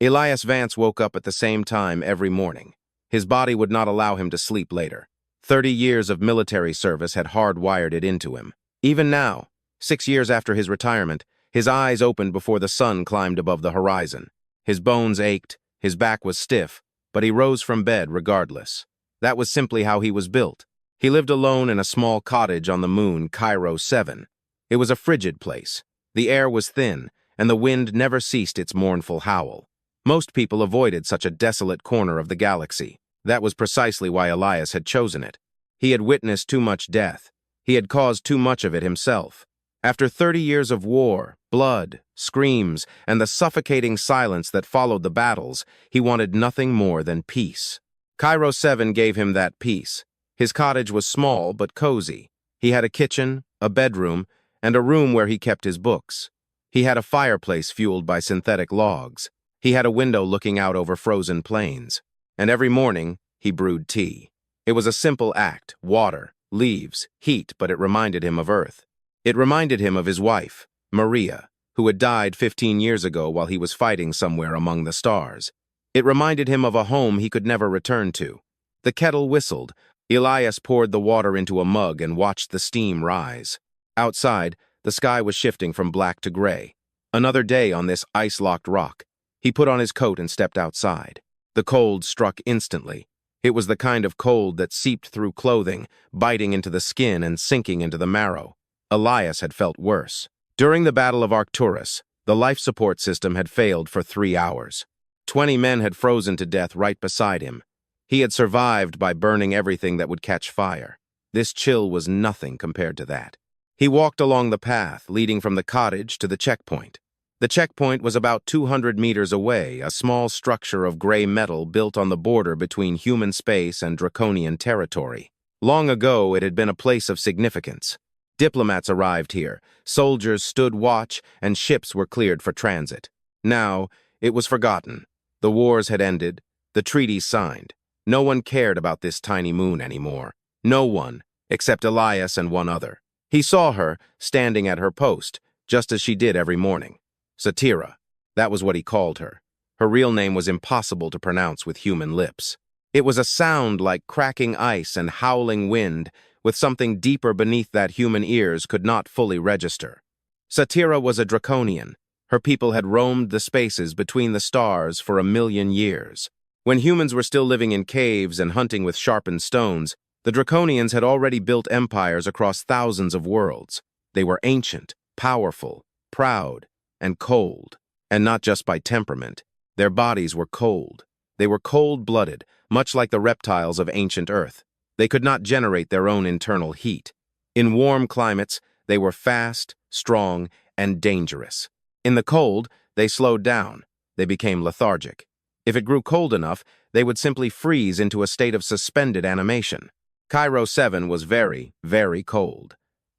Elias Vance woke up at the same time every morning. His body would not allow him to sleep later. 30 years of military service had hardwired it into him. Even now, 6 years after his retirement, his eyes opened before the sun climbed above the horizon. His bones ached, his back was stiff, but he rose from bed regardless. That was simply how he was built. He lived alone in a small cottage on the moon, Cairo 7. It was a frigid place. The air was thin, and the wind never ceased its mournful howl. Most people avoided such a desolate corner of the galaxy. That was precisely why Elias had chosen it. He had witnessed too much death. He had caused too much of it himself. After 30 years of war, blood, screams, and the suffocating silence that followed the battles, he wanted nothing more than peace. Cairo 7 gave him that peace. His cottage was small but cozy. He had a kitchen, a bedroom, and a room where he kept his books. He had a fireplace fueled by synthetic logs. He had a window looking out over frozen plains. And every morning, he brewed tea. It was a simple act: water, leaves, heat, but it reminded him of Earth. It reminded him of his wife, Maria, who had died 15 years ago while he was fighting somewhere among the stars. It reminded him of a home he could never return to. The kettle whistled. Elias poured the water into a mug and watched the steam rise. Outside, the sky was shifting from black to gray. Another day on this ice-locked rock. He put on his coat and stepped outside. The cold struck instantly. It was the kind of cold that seeped through clothing, biting into the skin and sinking into the marrow. Elias had felt worse. During the Battle of Arcturus, the life support system had failed for 3 hours. 20 men had frozen to death right beside him. He had survived by burning everything that would catch fire. This chill was nothing compared to that. He walked along the path leading from the cottage to the checkpoint. The checkpoint was about 200 meters away, a small structure of gray metal built on the border between human space and Draconian territory. Long ago, it had been a place of significance. Diplomats arrived here, soldiers stood watch, and ships were cleared for transit. Now, it was forgotten. The wars had ended, the treaties signed. No one cared about this tiny moon anymore. No one, except Elias and one other. He saw her, standing at her post, just as she did every morning. Satira. That was what he called her. Her real name was impossible to pronounce with human lips. It was a sound like cracking ice and howling wind, with something deeper beneath that human ears could not fully register. Satira was a Draconian. Her people had roamed the spaces between the stars for 1,000,000 years. When humans were still living in caves and hunting with sharpened stones, the Draconians had already built empires across thousands of worlds. They were ancient, powerful, proud, and cold. And not just by temperament. Their bodies were cold. They were cold-blooded, much like the reptiles of ancient Earth. They could not generate their own internal heat. In warm climates, they were fast, strong, and dangerous. In the cold, they slowed down. They became lethargic. If it grew cold enough, they would simply freeze into a state of suspended animation. Cairo 7 was very, very cold.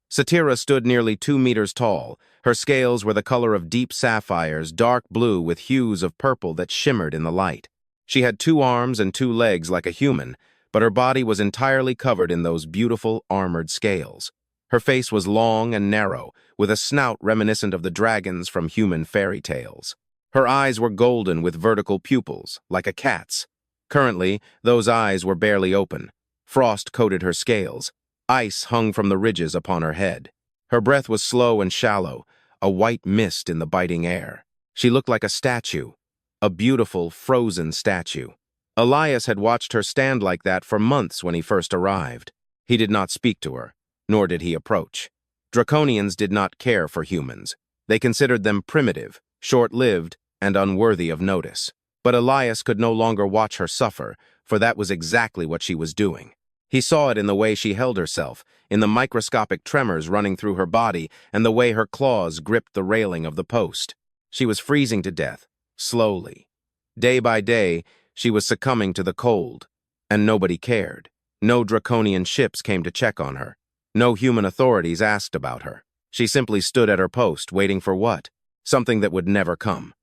Satira stood nearly 2 meters tall. Her scales were the color of deep sapphires, dark blue with hues of purple that shimmered in the light. She had 2 arms and 2 legs like a human, but her body was entirely covered in those beautiful armored scales. Her face was long and narrow, with a snout reminiscent of the dragons from human fairy tales. Her eyes were golden with vertical pupils, like a cat's. Currently, those eyes were barely open. Frost coated her scales. Ice hung from the ridges upon her head. Her breath was slow and shallow, a white mist in the biting air. She looked like a statue, a beautiful, frozen statue. Elias had watched her stand like that for months when he first arrived. He did not speak to her, nor did he approach. Draconians did not care for humans. They considered them primitive, short-lived, and unworthy of notice. But Elias could no longer watch her suffer, for that was exactly what she was doing. He saw it in the way she held herself, in the microscopic tremors running through her body, and the way her claws gripped the railing of the post. She was freezing to death, slowly. Day by day, she was succumbing to the cold, and nobody cared. No Draconian ships came to check on her. No human authorities asked about her. She simply stood at her post, waiting for what? Something that would never come.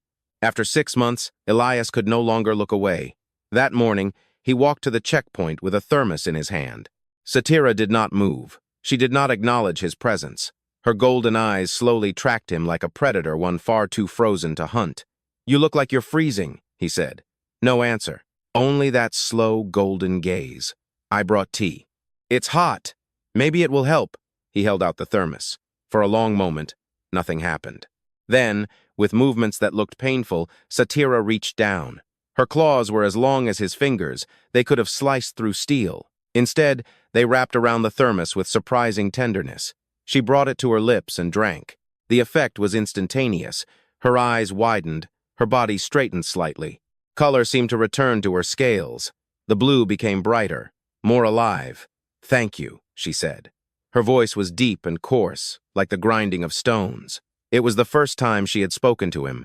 After 6 months, Elias could no longer look away. That morning, he walked to the checkpoint with a thermos in his hand. Satira did not move. She did not acknowledge his presence. Her golden eyes slowly tracked him like a predator, one far too frozen to hunt. "You look like you're freezing," he said. No answer. Only that slow, golden gaze. I brought tea. It's hot. Maybe it will help. He held out the thermos. For a long moment, nothing happened. Then, with movements that looked painful, Satira reached down. Her claws were as long as his fingers. They could have sliced through steel. Instead, they wrapped around the thermos with surprising tenderness. She brought it to her lips and drank. The effect was instantaneous. Her eyes widened. Her body straightened slightly. Color seemed to return to her scales. The blue became brighter, more alive. Thank you, she said. Her voice was deep and coarse, like the grinding of stones. It was the first time she had spoken to him.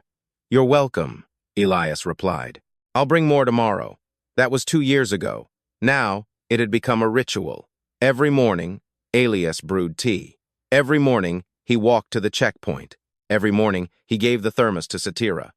You're welcome, Elias replied. I'll bring more tomorrow. That was 2 years ago. Now, it had become a ritual. Every morning, Elias brewed tea. Every morning, he walked to the checkpoint. Every morning, he gave the thermos to Satira.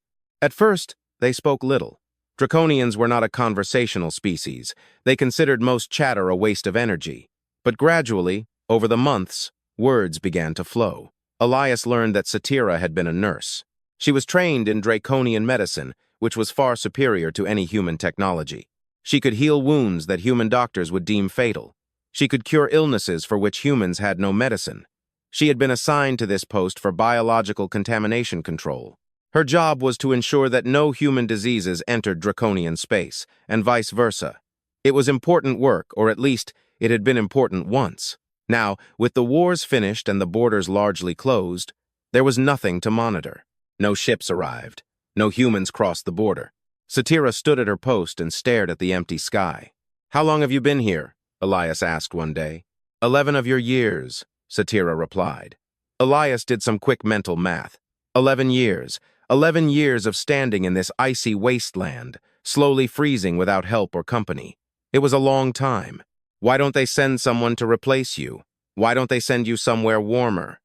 At first, they spoke little. Draconians were not a conversational species. They considered most chatter a waste of energy. But gradually, over the months, words began to flow. Elias learned that Satira had been a nurse. She was trained in Draconian medicine, which was far superior to any human technology. She could heal wounds that human doctors would deem fatal. She could cure illnesses for which humans had no medicine. She had been assigned to this post for biological contamination control. Her job was to ensure that no human diseases entered Draconian space, and vice versa. It was important work, or at least it had been important once. Now, with the wars finished and the borders largely closed, there was nothing to monitor. No ships arrived. No humans crossed the border. Satira stood at her post and stared at the empty sky. How long have you been here? Elias asked one day. 11 of your years, Satira replied. Elias did some quick mental math. 11 years. 11 years of standing in this icy wasteland, slowly freezing without help or company. It was a long time. Why don't they send someone to replace you? Why don't they send you somewhere warmer?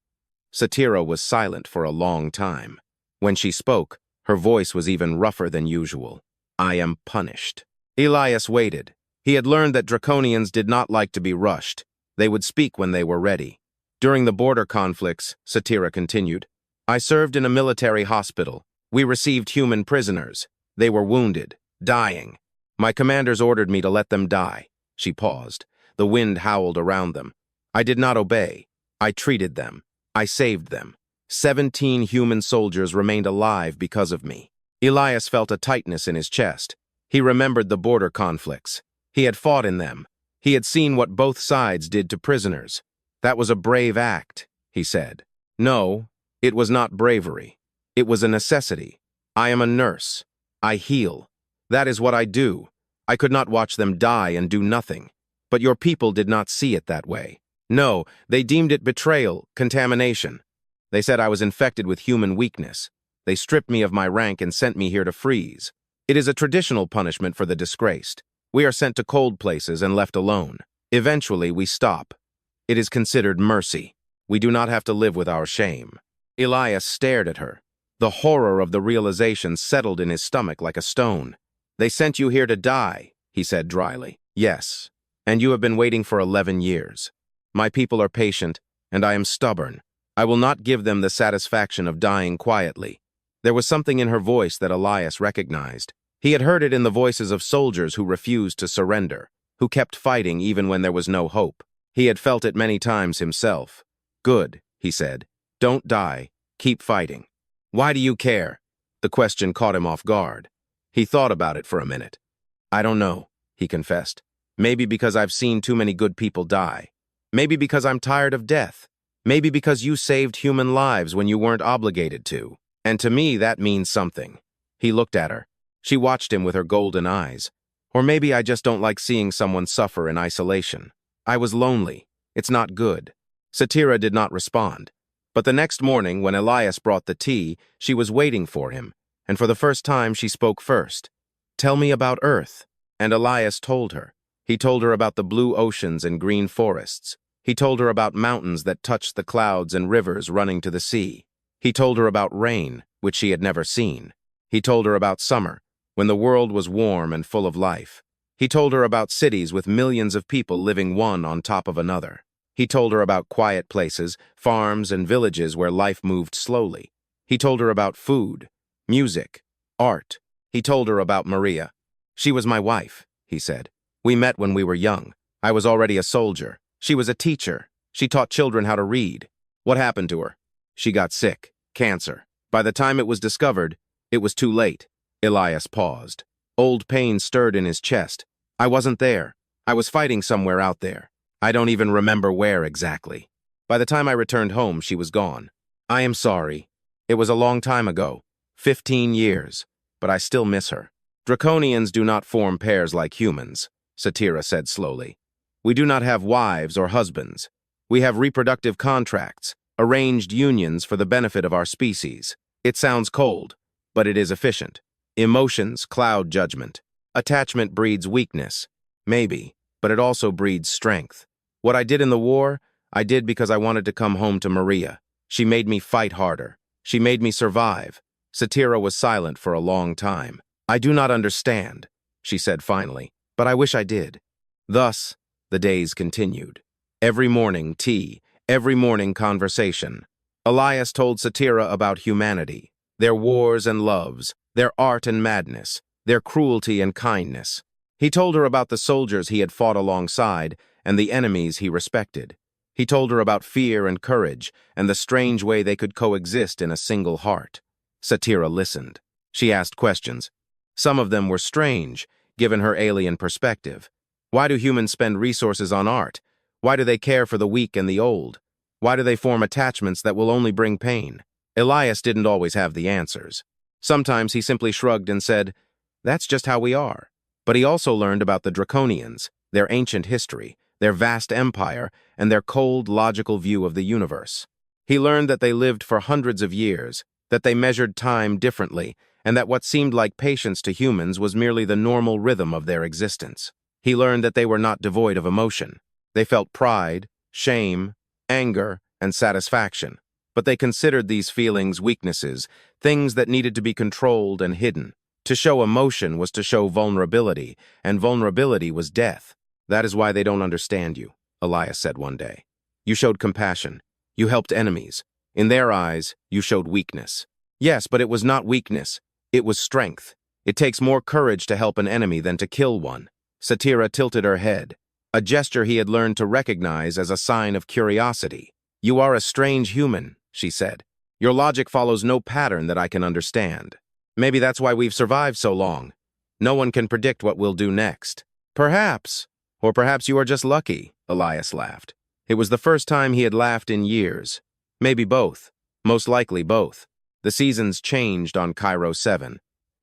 Satira was silent for a long time. When she spoke, her voice was even rougher than usual. I am punished. Elias waited. He had learned that Draconians did not like to be rushed. They would speak when they were ready. During the border conflicts, Satira continued, I served in a military hospital. We received human prisoners. They were wounded, dying. My commanders ordered me to let them die. She paused. The wind howled around them. I did not obey. I treated them. I saved them. 17 human soldiers remained alive because of me. Elias felt a tightness in his chest. He remembered the border conflicts. He had fought in them. He had seen what both sides did to prisoners. That was a brave act, he said. No, it was not bravery. It was a necessity. I am a nurse. I heal. That is what I do. I could not watch them die and do nothing. But your people did not see it that way. No, they deemed it betrayal, contamination. They said I was infected with human weakness. They stripped me of my rank and sent me here to freeze. It is a traditional punishment for the disgraced. We are sent to cold places and left alone. Eventually, we stop. It is considered mercy. We do not have to live with our shame. Elias stared at her. The horror of the realization settled in his stomach like a stone. They sent you here to die, he said dryly. Yes, and you have been waiting for 11 years. My people are patient, and I am stubborn. I will not give them the satisfaction of dying quietly. There was something in her voice that Elias recognized. He had heard it in the voices of soldiers who refused to surrender, who kept fighting even when there was no hope. He had felt it many times himself. Good, he said. Don't die. Keep fighting. Why do you care? The question caught him off guard. He thought about it for a minute. I don't know, he confessed. Maybe because I've seen too many good people die. Maybe because I'm tired of death. Maybe because you saved human lives when you weren't obligated to. And to me, that means something. He looked at her. She watched him with her golden eyes. Or maybe I just don't like seeing someone suffer in isolation. I was lonely. It's not good. Satira did not respond. But the next morning, when Elias brought the tea, she was waiting for him, and for the first time she spoke first. Tell me about Earth. And Elias told her. He told her about the blue oceans and green forests. He told her about mountains that touched the clouds and rivers running to the sea. He told her about rain, which she had never seen. He told her about summer, when the world was warm and full of life. He told her about cities with millions of people living one on top of another. He told her about quiet places, farms and villages where life moved slowly. He told her about food, music, art. He told her about Maria. "She was my wife," he said. "We met when we were young. I was already a soldier. She was a teacher. She taught children how to read. What happened to her? She got sick. Cancer. By the time it was discovered, it was too late." Elias paused. Old pain stirred in his chest. "I wasn't there. I was fighting somewhere out there. I don't even remember where exactly. By the time I returned home, she was gone. I am sorry. It was a long time ago, 15 years, but I still miss her." "Draconians do not form pairs like humans," Satira said slowly. "We do not have wives or husbands. We have reproductive contracts, arranged unions for the benefit of our species. It sounds cold, but it is efficient. Emotions cloud judgment. Attachment breeds weakness. Maybe, but it also breeds strength. What I did in the war, I did because I wanted to come home to Maria. She made me fight harder. She made me survive." Satira was silent for a long time. "I do not understand," she said finally, "but I wish I did." Thus, the days continued. Every morning, tea. Every morning, conversation. Elias told Satira about humanity, their wars and loves, their art and madness, their cruelty and kindness. He told her about the soldiers he had fought alongside and the enemies he respected. He told her about fear and courage and the strange way they could coexist in a single heart. Satira listened. She asked questions. Some of them were strange, given her alien perspective. Why do humans spend resources on art? Why do they care for the weak and the old? Why do they form attachments that will only bring pain? Elias didn't always have the answers. Sometimes he simply shrugged and said, "That's just how we are." But he also learned about the Draconians, their ancient history, their vast empire, and their cold, logical view of the universe. He learned that they lived for hundreds of years, that they measured time differently, and that what seemed like patience to humans was merely the normal rhythm of their existence. He learned that they were not devoid of emotion. They felt pride, shame, anger, and satisfaction, but they considered these feelings weaknesses, things that needed to be controlled and hidden. To show emotion was to show vulnerability, and vulnerability was death. "That is why they don't understand you," Elias said one day. "You showed compassion. You helped enemies. In their eyes, you showed weakness." "Yes, but it was not weakness. It was strength. It takes more courage to help an enemy than to kill one." Satira tilted her head, a gesture he had learned to recognize as a sign of curiosity. "You are a strange human," she said. "Your logic follows no pattern that I can understand. Maybe that's why we've survived so long. No one can predict what we'll do next." "Perhaps. Or perhaps you are just lucky," Elias laughed. It was the first time he had laughed in years. Maybe both. Most likely both. The seasons changed on Cairo 7.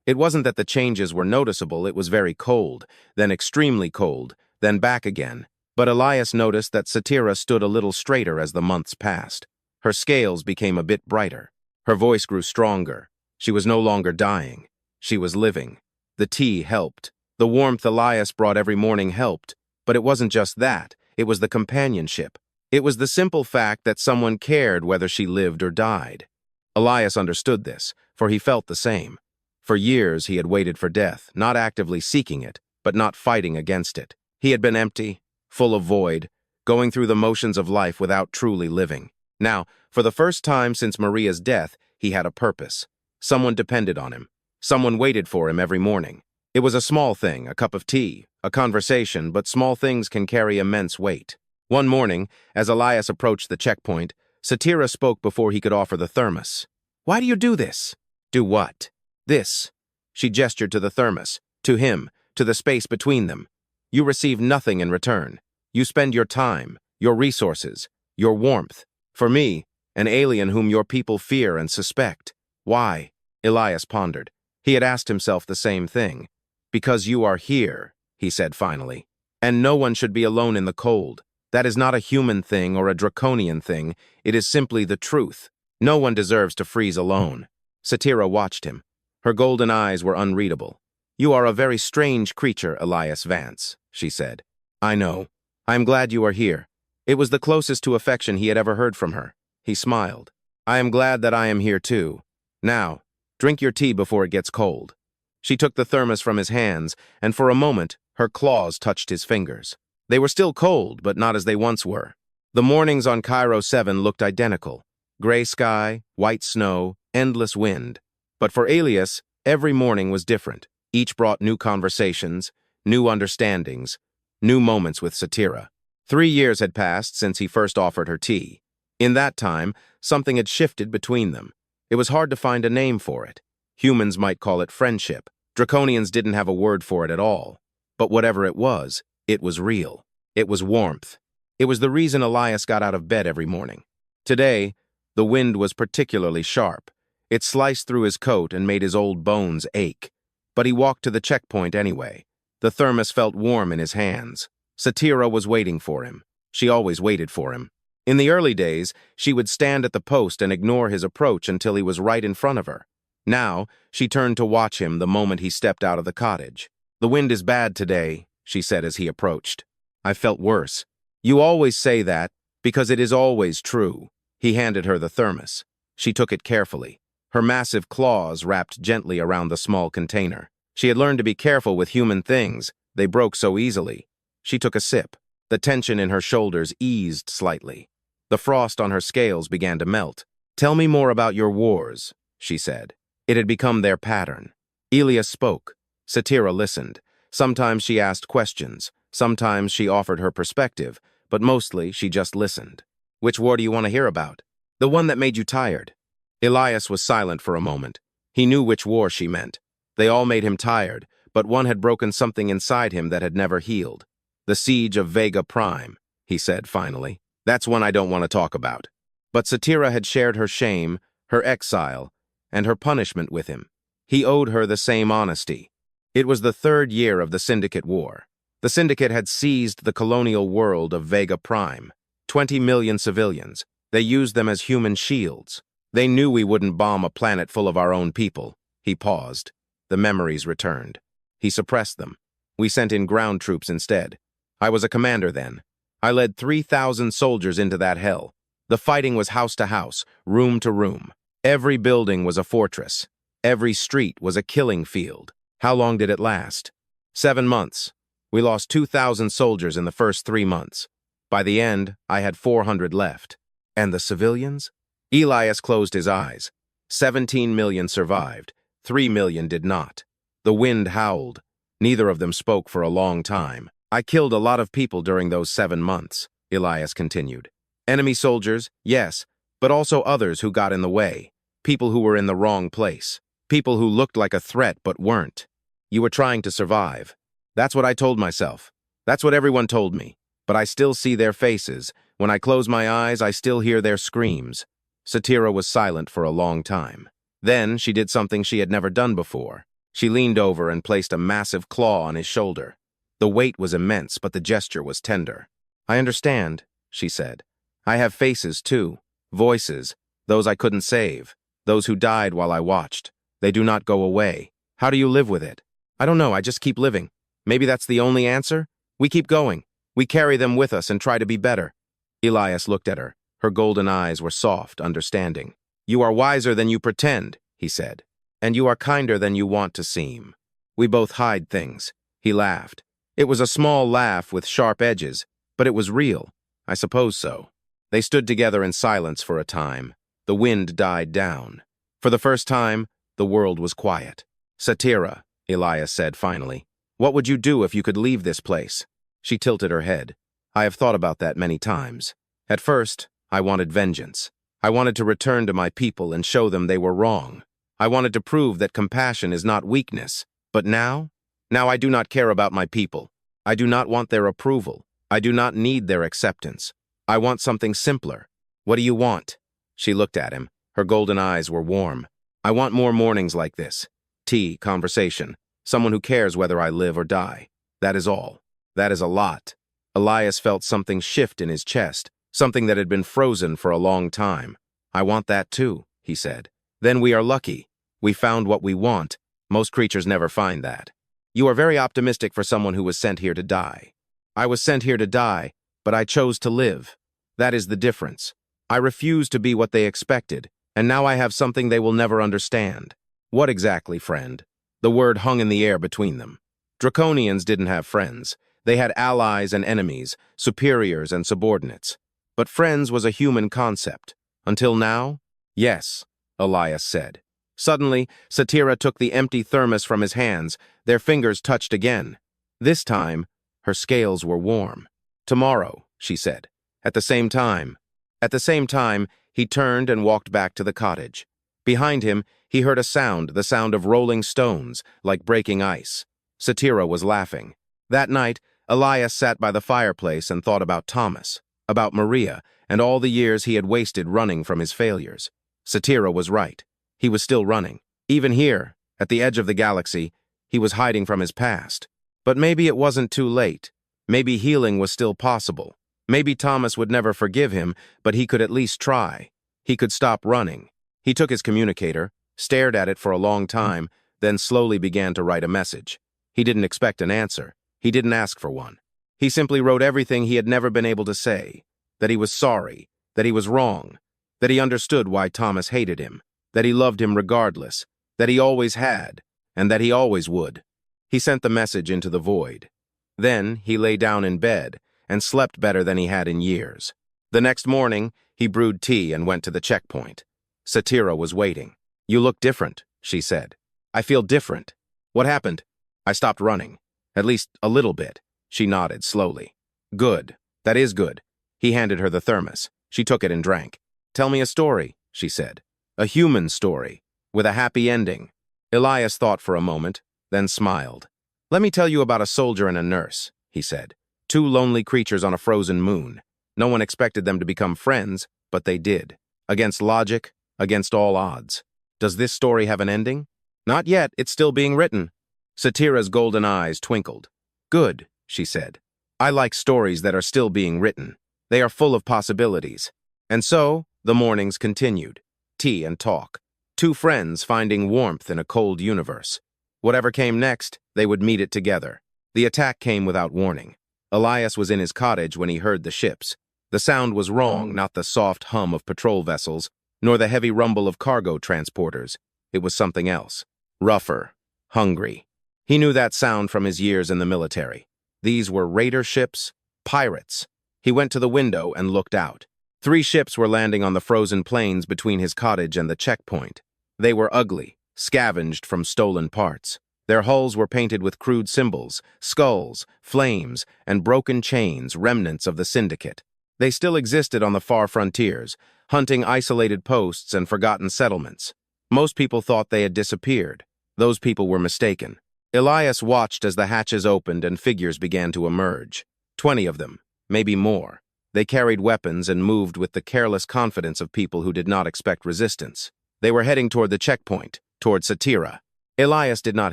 It wasn't that the changes were noticeable, it was very cold, then extremely cold, then back again. But Elias noticed that Satira stood a little straighter as the months passed. Her scales became a bit brighter. Her voice grew stronger. She was no longer dying. She was living. The tea helped. The warmth Elias brought every morning helped. But it wasn't just that. It was the companionship. It was the simple fact that someone cared whether she lived or died. Elias understood this, for he felt the same. For years he had waited for death, not actively seeking it, but not fighting against it. He had been empty, full of void, going through the motions of life without truly living. Now, for the first time since Maria's death, he had a purpose. Someone depended on him. Someone waited for him every morning. It was a small thing, a cup of tea, a conversation, but small things can carry immense weight. One morning, as Elias approached the checkpoint, Satira spoke before he could offer the thermos. "Why do you do this?" "Do what?" "This." She gestured to the thermos, to him, to the space between them. "You receive nothing in return. You spend your time, your resources, your warmth. For me, an alien whom your people fear and suspect. Why?" Elias pondered. He had asked himself the same thing. "Because you are here," he said finally. "And no one should be alone in the cold. That is not a human thing or a draconian thing. It is simply the truth. No one deserves to freeze alone." Satira watched him. Her golden eyes were unreadable. "You are a very strange creature, Elias Vance," she said. "I know. I am glad you are here." It was the closest to affection he had ever heard from her. He smiled. "I am glad that I am here too. Now, drink your tea before it gets cold." She took the thermos from his hands, and for a moment, her claws touched his fingers. They were still cold, but not as they once were. The mornings on Cairo 7 looked identical. Gray sky, white snow, endless wind. But for Elias, Every morning was different. Each brought new conversations, new understandings, new moments with Satira. 3 years had passed since he first offered her tea. In that time, something had shifted between them. It was hard to find a name for it. Humans might call it friendship. Draconians didn't have a word for it at all. But whatever it was real. It was warmth. It was the reason Elias got out of bed every morning. Today, the wind was particularly sharp. It sliced through his coat and made his old bones ache. But he walked to the checkpoint anyway. The thermos felt warm in his hands. Satira was waiting for him. She always waited for him. In the early days, she would stand at the post and ignore his approach until he was right in front of her. Now, she turned to watch him the moment he stepped out of the cottage. "The wind is bad today," she said as he approached. "I felt worse." "You always say that, because it is always true." He handed her the thermos. She took it carefully. Her massive claws wrapped gently around the small container. She had learned to be careful with human things. They broke so easily. She took a sip. The tension in her shoulders eased slightly. The frost on her scales began to melt. "Tell me more about your wars," she said. It had become their pattern. Elias spoke. Satira listened. Sometimes she asked questions. Sometimes she offered her perspective, but mostly she just listened. "Which war do you want to hear about?" "The one that made you tired." Elias was silent for a moment. He knew which war she meant. They all made him tired, but one had broken something inside him that had never healed. "The siege of Vega Prime," he said finally. "That's one I don't want to talk about." But Satira had shared her shame, her exile, and her punishment with him. He owed her the same honesty. It was the 3rd year of the Syndicate War. The Syndicate had seized the colonial world of Vega Prime. 20 million civilians. They used them as human shields. They knew we wouldn't bomb a planet full of our own people. He paused. The memories returned. He suppressed them. "We sent in ground troops instead. I was a commander then. I led 3,000 soldiers into that hell. The fighting was house to house, room to room. Every building was a fortress. Every street was a killing field. How long did it last? 7 months. We lost 2,000 soldiers in the first 3 months. By the end, I had 400 left. And the civilians?" Elias closed his eyes. 17 million survived. 3 million did not. The wind howled. Neither of them spoke for a long time. "I killed a lot of people during those 7 months," Elias continued. "Enemy soldiers, yes, but also others who got in the way. People who were in the wrong place. People who looked like a threat but weren't. You were trying to survive. That's what I told myself. That's what everyone told me. But I still see their faces. When I close my eyes, I still hear their screams." Satira was silent for a long time. Then she did something she had never done before. She leaned over and placed a massive claw on his shoulder. The weight was immense, but the gesture was tender. "I understand," she said. "I have faces, too. Voices. Those I couldn't save. Those who died while I watched. They do not go away. How do you live with it?" "I don't know, I just keep living. Maybe that's the only answer? We keep going. We carry them with us and try to be better." Elias looked at her. Her golden eyes were soft, understanding. "You are wiser than you pretend," he said. "And you are kinder than you want to seem. We both hide things." He laughed. It was a small laugh with sharp edges, but it was real. "I suppose so." They stood together in silence for a time. The wind died down. For the first time, the world was quiet. "Satira," Elias said finally, "what would you do if you could leave this place?" She tilted her head. "I have thought about that many times. At first, I wanted vengeance. I wanted to return to my people and show them they were wrong. I wanted to prove that compassion is not weakness. But now I do not care about my people. I do not want their approval. I do not need their acceptance. I want something simpler." "What do you want?" She looked at him. Her golden eyes were warm. "I want more mornings like this. Tea, conversation, someone who cares whether I live or die. That is all. That is a lot." Elias felt something shift in his chest, something that had been frozen for a long time. "I want that too," he said. "Then we are lucky. We found what we want. Most creatures never find that. You are very optimistic for someone who was sent here to die." "I was sent here to die, but I chose to live. That is the difference. I refused to be what they expected, and now I have something they will never understand." "What exactly, friend?" The word hung in the air between them. Draconians didn't have friends. They had allies and enemies, superiors and subordinates. But friends was a human concept. Until now? "Yes," Elias said. Suddenly, Satira took the empty thermos from his hands. Their fingers touched again. This time, her scales were warm. "Tomorrow," she said. "At the same time." At the same time, he turned and walked back to the cottage. Behind him, he heard a sound, the sound of rolling stones, like breaking ice. Satira was laughing. That night, Elias sat by the fireplace and thought about Thomas, about Maria, and all the years he had wasted running from his failures. Satira was right. He was still running. Even here, at the edge of the galaxy, he was hiding from his past. But maybe it wasn't too late. Maybe healing was still possible. Maybe Thomas would never forgive him, but he could at least try. He could stop running. He took his communicator, stared at it for a long time, then slowly began to write a message. He didn't expect an answer. He didn't ask for one. He simply wrote everything he had never been able to say, that he was sorry, that he was wrong, that he understood why Thomas hated him, that he loved him regardless, that he always had, and that he always would. He sent the message into the void. Then he lay down in bed and slept better than he had in years. The next morning, he brewed tea and went to the checkpoint. Satira was waiting. "You look different," she said. "I feel different." "What happened?" "I stopped running. At least a little bit." She nodded slowly. "Good. That is good." He handed her the thermos. She took it and drank. "Tell me a story," she said. "A human story, with a happy ending." Elias thought for a moment, then smiled. "Let me tell you about a soldier and a nurse," he said. "Two lonely creatures on a frozen moon. No one expected them to become friends, but they did. Against logic, against all odds. Does this story have an ending?" "Not yet, it's still being written." Satira's golden eyes twinkled. "Good," she said. "I like stories that are still being written. They are full of possibilities." And so, the mornings continued. Tea and talk. Two friends finding warmth in a cold universe. Whatever came next, they would meet it together. The attack came without warning. Elias was in his cottage when he heard the ships. The sound was wrong, not the soft hum of patrol vessels, nor the heavy rumble of cargo transporters. It was something else. Rougher. Hungry. He knew that sound from his years in the military. These were raider ships, pirates. He went to the window and looked out. 3 ships were landing on the frozen plains between his cottage and the checkpoint. They were ugly, scavenged from stolen parts. Their hulls were painted with crude symbols, skulls, flames, and broken chains, remnants of the syndicate. They still existed on the far frontiers, hunting isolated posts and forgotten settlements. Most people thought they had disappeared. Those people were mistaken. Elias watched as the hatches opened and figures began to emerge. 20 of them, maybe more. They carried weapons and moved with the careless confidence of people who did not expect resistance. They were heading toward the checkpoint, toward Satira. Elias did not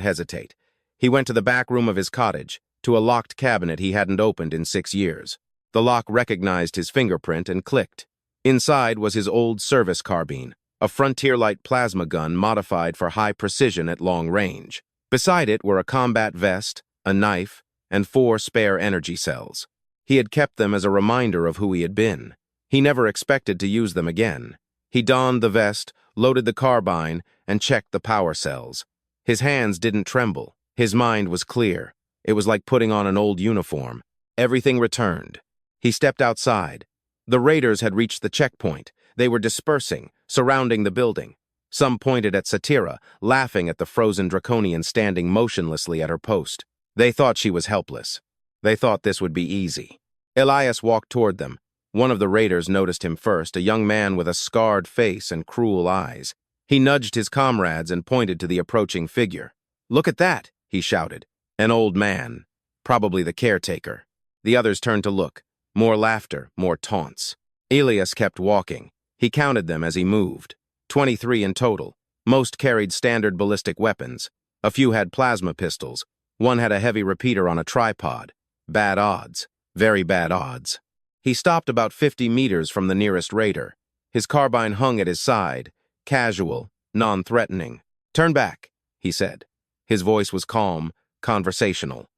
hesitate. He went to the back room of his cottage, to a locked cabinet he hadn't opened in 6 years. The lock recognized his fingerprint and clicked. Inside was his old service carbine, a frontier-light plasma gun modified for high precision at long range. Beside it were a combat vest, a knife, and 4 spare energy cells. He had kept them as a reminder of who he had been. He never expected to use them again. He donned the vest, loaded the carbine, and checked the power cells. His hands didn't tremble. His mind was clear. It was like putting on an old uniform. Everything returned. He stepped outside. The raiders had reached the checkpoint. They were dispersing, surrounding the building. Some pointed at Satira, laughing at the frozen Draconian standing motionlessly at her post. They thought she was helpless. They thought this would be easy. Elias walked toward them. One of the raiders noticed him first, a young man with a scarred face and cruel eyes. He nudged his comrades and pointed to the approaching figure. "Look at that," he shouted. An old man, probably the caretaker. The others turned to look. More laughter, more taunts. Elias kept walking. He counted them as he moved. 23 in total. Most carried standard ballistic weapons. A few had plasma pistols. One had a heavy repeater on a tripod. Bad odds. Very bad odds. He stopped about 50 meters from the nearest raider. His carbine hung at his side, casual, non-threatening. "Turn back," he said. His voice was calm, conversational.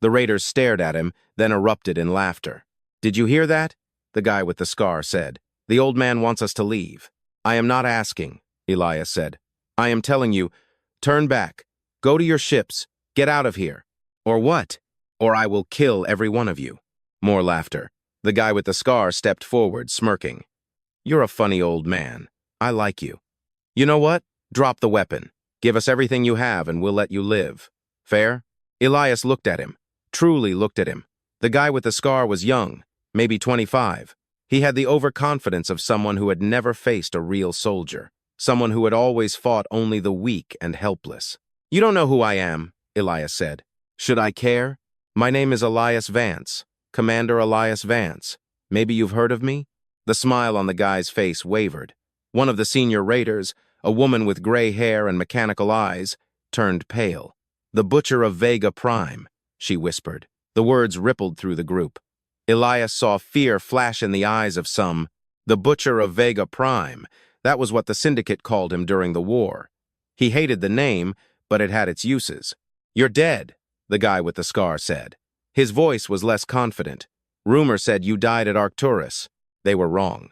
The raiders stared at him, then erupted in laughter. "Did you hear that?" the guy with the scar said. "The old man wants us to leave." "I am not asking," Elias said. "I am telling you, turn back. Go to your ships. Get out of here." "Or what?" "Or I will kill every one of you." More laughter. The guy with the scar stepped forward, smirking. "You're a funny old man. I like you." "You know what? Drop the weapon. Give us everything you have and we'll let you live. Fair? Elias looked at him. Truly looked at him. The guy with the scar was young, maybe 25. He had the overconfidence of someone who had never faced a real soldier. Someone who had always fought only the weak and helpless. You don't know who I am, Elias said. Should I care? My name is Elias Vance, Commander Elias Vance. Maybe you've heard of me? The smile on the guy's face wavered. One of the senior raiders, a woman with gray hair and mechanical eyes, turned pale. The Butcher of Vega Prime, she whispered. The words rippled through the group. Elias saw fear flash in the eyes of some. The Butcher of Vega Prime, that was what the Syndicate called him during the war. He hated the name, but it had its uses. You're dead, the guy with the scar said. His voice was less confident. Rumor said you died at Arcturus. They were wrong.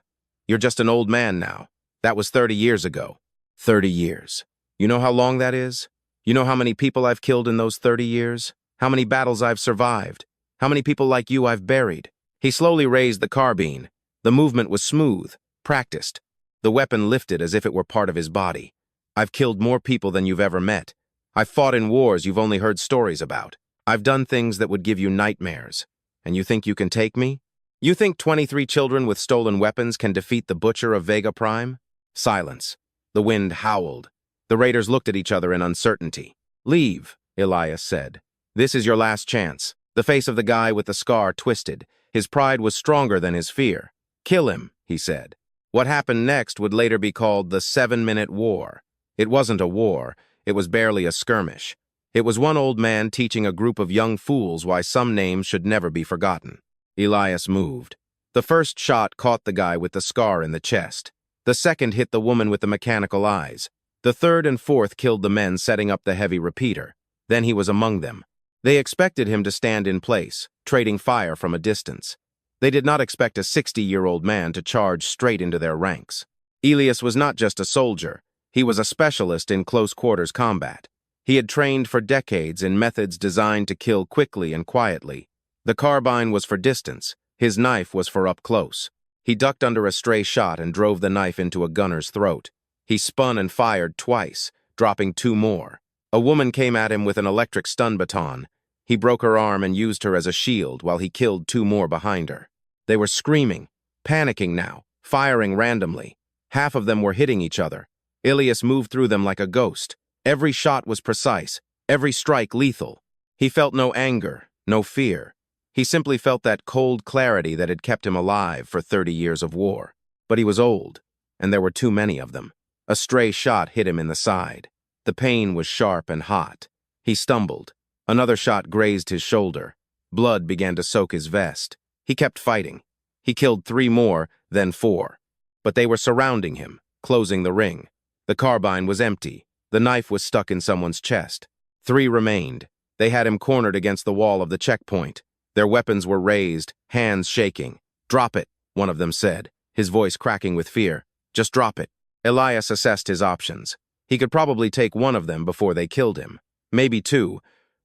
You're just an old man now. That was 30 years ago. 30 years. You know how long that is? You know how many people I've killed in those 30 years? How many battles I've survived? How many people like you I've buried? He slowly raised the carbine. The movement was smooth, practiced. The weapon lifted as if it were part of his body. I've killed more people than you've ever met. I've fought in wars you've only heard stories about. I've done things that would give you nightmares. And you think you can take me? You think 23 children with stolen weapons can defeat the Butcher of Vega Prime? Silence. The wind howled. The raiders looked at each other in uncertainty. Leave, Elias said. This is your last chance. The face of the guy with the scar twisted. His pride was stronger than his fear. Kill him, he said. What happened next would later be called the 7-Minute War. It wasn't a war. It was barely a skirmish. It was one old man teaching a group of young fools why some names should never be forgotten. Elias moved. The first shot caught the guy with the scar in the chest. The second hit the woman with the mechanical eyes. The third and fourth killed the men setting up the heavy repeater. Then he was among them. They expected him to stand in place, trading fire from a distance. They did not expect a 60-year-old man to charge straight into their ranks. Elias was not just a soldier. He was a specialist in close-quarters combat. He had trained for decades in methods designed to kill quickly and quietly. The carbine was for distance. His knife was for up close. He ducked under a stray shot and drove the knife into a gunner's throat. He spun and fired twice, dropping 2 more. A woman came at him with an electric stun baton. He broke her arm and used her as a shield while he killed 2 more behind her. They were screaming, panicking now, firing randomly. Half of them were hitting each other. Elias moved through them like a ghost. Every shot was precise, every strike lethal. He felt no anger, no fear. He simply felt that cold clarity that had kept him alive for 30 years of war. But he was old, and there were too many of them. A stray shot hit him in the side. The pain was sharp and hot. He stumbled. Another shot grazed his shoulder. Blood began to soak his vest. He kept fighting. He killed 3 more, then 4. But they were surrounding him, closing the ring. The carbine was empty. The knife was stuck in someone's chest. 3 remained. They had him cornered against the wall of the checkpoint. Their weapons were raised, hands shaking. "Drop it," one of them said, his voice cracking with fear. "Just drop it." Elias assessed his options. He could probably take one of them before they killed him. Maybe 2,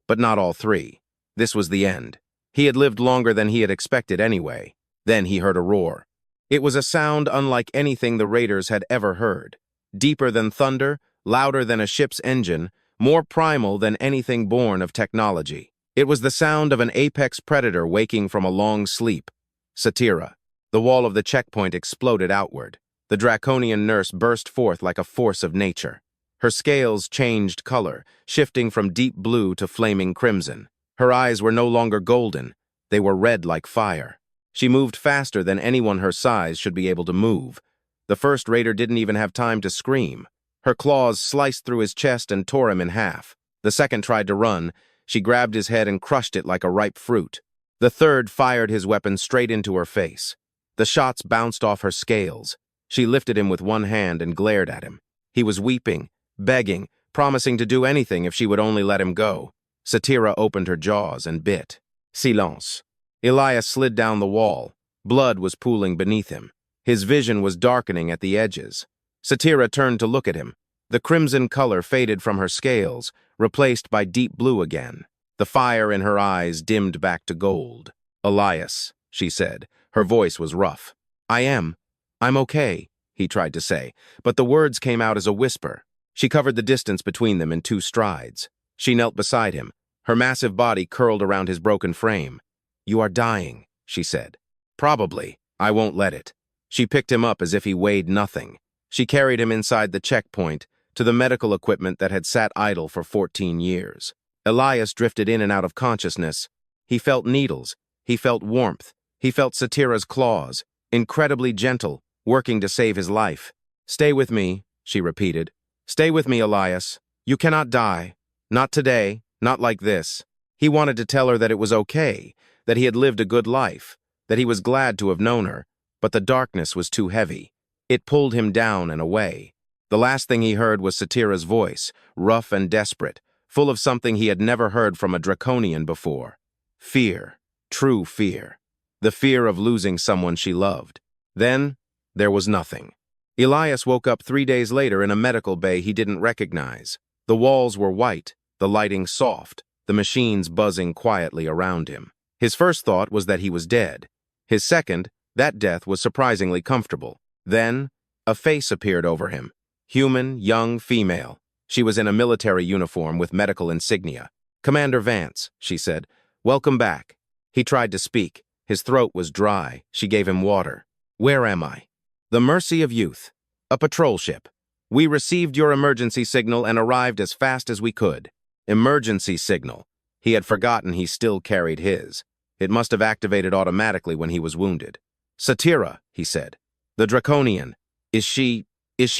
but not all 3. This was the end. He had lived longer than he had expected anyway. Then he heard a roar. It was a sound unlike anything the raiders had ever heard. Deeper than thunder, louder than a ship's engine, more primal than anything born of technology. It was the sound of an apex predator waking from a long sleep. Satira. The wall of the checkpoint exploded outward. The Draconian nurse burst forth like a force of nature. Her scales changed color, shifting from deep blue to flaming crimson. Her eyes were no longer golden. They were red like fire. She moved faster than anyone her size should be able to move. The first raider didn't even have time to scream. Her claws sliced through his chest and tore him in half. The second tried to run. She grabbed his head and crushed it like a ripe fruit. The third fired his weapon straight into her face. The shots bounced off her scales. She lifted him with one hand and glared at him. He was weeping, begging, promising to do anything if she would only let him go. Satira opened her jaws and bit. Silence. Elias slid down the wall. Blood was pooling beneath him. His vision was darkening at the edges. Satira turned to look at him. The crimson color faded from her scales, replaced by deep blue again. The fire in her eyes dimmed back to gold. "Elias," she said. Her voice was rough. I'm okay," he tried to say, but the words came out as a whisper. She covered the distance between them in 2 strides. She knelt beside him, her massive body curled around his broken frame. "You are dying," she said. "Probably. I won't let it." She picked him up as if he weighed nothing. She carried him inside the checkpoint, to the medical equipment that had sat idle for 14 years. Elias drifted in and out of consciousness. He felt needles. He felt warmth. He felt Satira's claws, incredibly gentle, working to save his life. "Stay with me," she repeated. "Stay with me, Elias. You cannot die. Not today. Not like this." He wanted to tell her that it was okay, that he had lived a good life, that he was glad to have known her, but the darkness was too heavy. It pulled him down and away. The last thing he heard was Satira's voice, rough and desperate, full of something he had never heard from a Draconian before. Fear. True fear. The fear of losing someone she loved. Then, there was nothing. Elias woke up 3 days later in a medical bay he didn't recognize. The walls were white, the lighting soft, the machines buzzing quietly around him. His first thought was that he was dead. His second, that death was surprisingly comfortable. Then, a face appeared over him. Human, young, female. She was in a military uniform with medical insignia. "Commander Vance," she said. "Welcome back." He tried to speak. His throat was dry. She gave him water. "Where am I?" "The Mercy of Youth. A patrol ship. We received your emergency signal and arrived as fast as we could." Emergency signal. He had forgotten he still carried his. It must have activated automatically when he was wounded. "Satira," he said. "The Draconian. Is she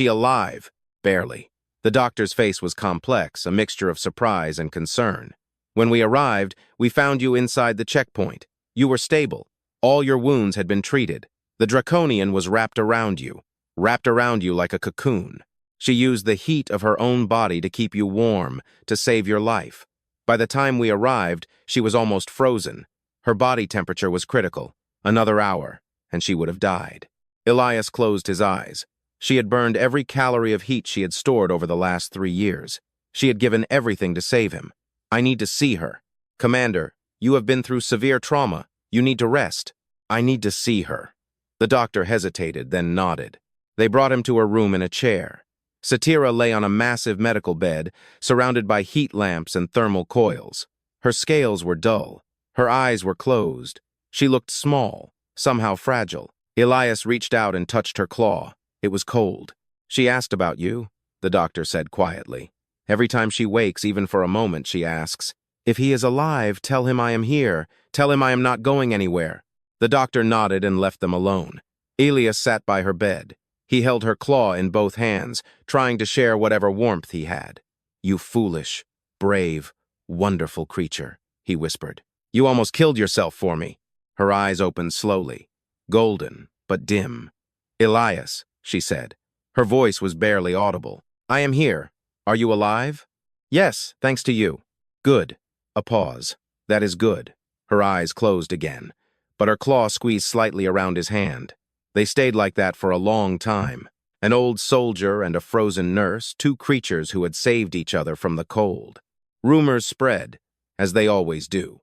alive?" "Barely." The doctor's face was complex, a mixture of surprise and concern. "When we arrived, we found you inside the checkpoint. You were stable. All your wounds had been treated. The Draconian was wrapped around you like a cocoon. She used the heat of her own body to keep you warm, to save your life. By the time we arrived, she was almost frozen. Her body temperature was critical. Another hour, and she would have died." Elias closed his eyes. She had burned every calorie of heat she had stored over the last 3 years. She had given everything to save him. "I need to see her." "Commander, you have been through severe trauma. You need to rest." "I need to see her." The doctor hesitated, then nodded. They brought him to her room in a chair. Satira lay on a massive medical bed, surrounded by heat lamps and thermal coils. Her scales were dull. Her eyes were closed. She looked small, somehow fragile. Elias reached out and touched her claw. It was cold. "She asked about you," the doctor said quietly. "Every time she wakes, even for a moment, she asks, 'If he is alive, tell him I am here. Tell him I am not going anywhere.'" The doctor nodded and left them alone. Elias sat by her bed. He held her claw in both hands, trying to share whatever warmth he had. "You foolish, brave, wonderful creature," he whispered. "You almost killed yourself for me." Her eyes opened slowly, golden, but dim. "Elias," she said. Her voice was barely audible. "I am here. Are you alive?" "Yes, thanks to you." "Good." A pause. "That is good." Her eyes closed again, but her claw squeezed slightly around his hand. They stayed like that for a long time. An old soldier and a frozen nurse, 2 creatures who had saved each other from the cold. Rumors spread, as they always do.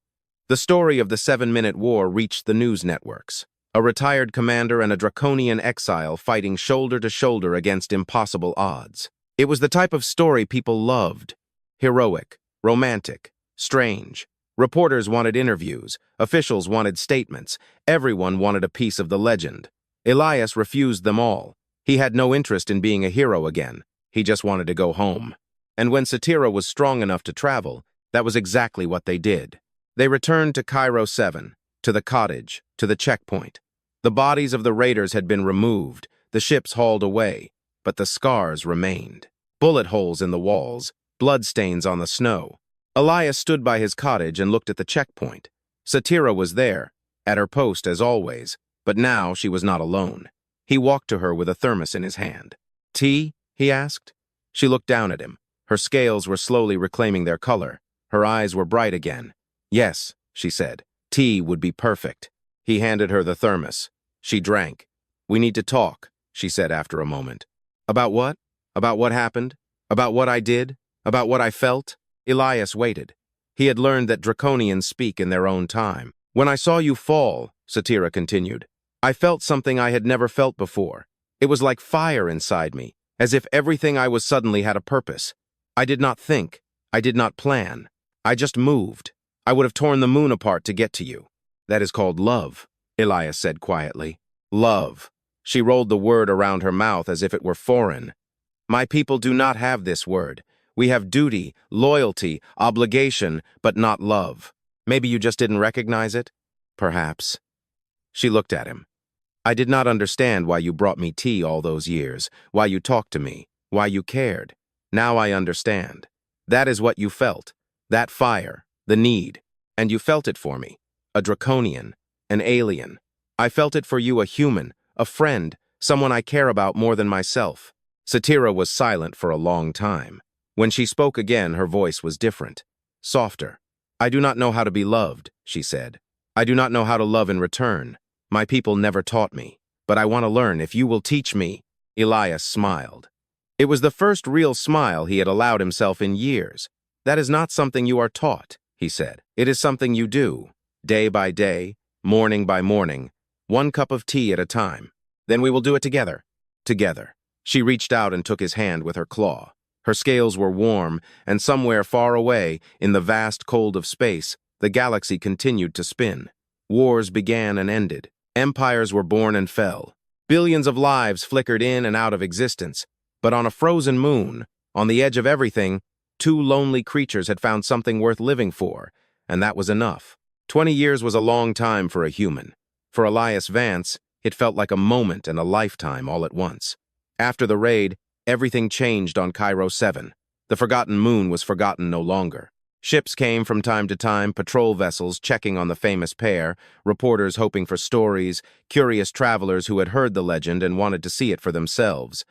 The story of the 7-minute war reached the news networks. A retired commander and a Draconian exile fighting shoulder to shoulder against impossible odds. It was the type of story people loved. Heroic, romantic, strange. Reporters wanted interviews. Officials wanted statements. Everyone wanted a piece of the legend. Elias refused them all. He had no interest in being a hero again. He just wanted to go home. And when Satira was strong enough to travel, that was exactly what they did. They returned to Cairo 7, to the cottage, to the checkpoint. The bodies of the raiders had been removed, the ships hauled away, but the scars remained. Bullet holes in the walls, bloodstains on the snow. Elias stood by his cottage and looked at the checkpoint. Satira was there, at her post as always, but now she was not alone. He walked to her with a thermos in his hand. "Tea?" he asked. She looked down at him. Her scales were slowly reclaiming their color. Her eyes were bright again. "Yes," she said. "Tea would be perfect." He handed her the thermos. She drank. "We need to talk," she said after a moment. "About what? About what happened? About what I did? About what I felt?" Elias waited. He had learned that Draconians speak in their own time. "When I saw you fall," Satira continued, "I felt something I had never felt before. It was like fire inside me, as if everything I was suddenly had a purpose. I did not think. I did not plan. I just moved. I would have torn the moon apart to get to you. That is called love, Elias said quietly. Love. She rolled the word around her mouth as if it were foreign. My people do not have this word. We have duty, loyalty, obligation, but not love. Maybe you just didn't recognize it? Perhaps. She looked at him. I did not understand why you brought me tea all those years, why you talked to me, why you cared. Now I understand. That is what you felt. That fire, the need. And you felt it for me. A draconian, an alien. I felt it for you, a human, a friend, someone I care about more than myself. Satira was silent for a long time. When she spoke again, her voice was different, softer. I do not know how to be loved, she said. I do not know how to love in return. My people never taught me, but I want to learn if you will teach me. Elias smiled. It was the first real smile he had allowed himself in years. That is not something you are taught, he said. It is something you do, day by day, morning by morning, one cup of tea at a time. Then we will do it together. Together. She reached out and took his hand with her claw. Her scales were warm, and somewhere far away, in the vast cold of space, the galaxy continued to spin. Wars began and ended. Empires were born and fell. Billions of lives flickered in and out of existence. But on a frozen moon, on the edge of everything, two lonely creatures had found something worth living for, and that was enough. 20 years was a long time for a human. For Elias Vance, it felt like a moment and a lifetime all at once. After the raid, everything changed on Cairo 7. The forgotten moon was forgotten no longer. Ships came from time to time, patrol vessels checking on the famous pair, reporters hoping for stories, curious travelers who had heard the legend and wanted to see it for themselves.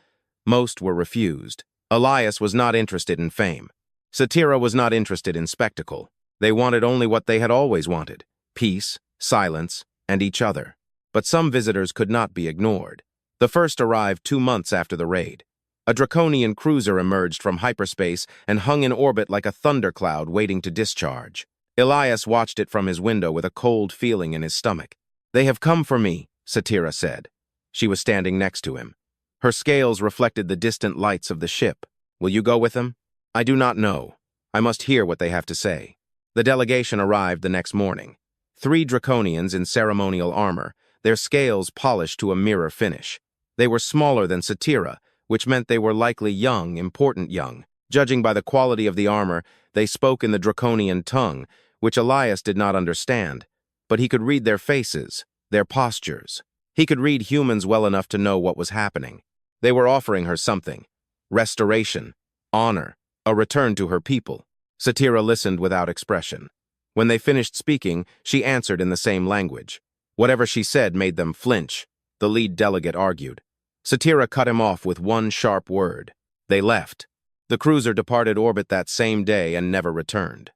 Most were refused. Elias was not interested in fame. Satira was not interested in spectacle. They wanted only what they had always wanted: peace, silence, and each other. But some visitors could not be ignored. The first arrived 2 months after the raid. A Draconian cruiser emerged from hyperspace and hung in orbit like a thundercloud waiting to discharge. Elias watched it from his window with a cold feeling in his stomach. They have come for me, Satira said. She was standing next to him. Her scales reflected the distant lights of the ship. Will you go with them? I do not know. I must hear what they have to say. The delegation arrived the next morning. 3 Draconians in ceremonial armor, their scales polished to a mirror finish. They were smaller than Satira, which meant they were likely young, important young. Judging by the quality of the armor, they spoke in the Draconian tongue, which Elias did not understand, but he could read their faces, their postures. He could read humans well enough to know what was happening. They were offering her something: restoration, honor, a return to her people. Satira listened without expression. When they finished speaking, she answered in the same language. Whatever she said made them flinch, the lead delegate argued. Satira cut him off with one sharp word. They left. The cruiser departed orbit that same day and never returned.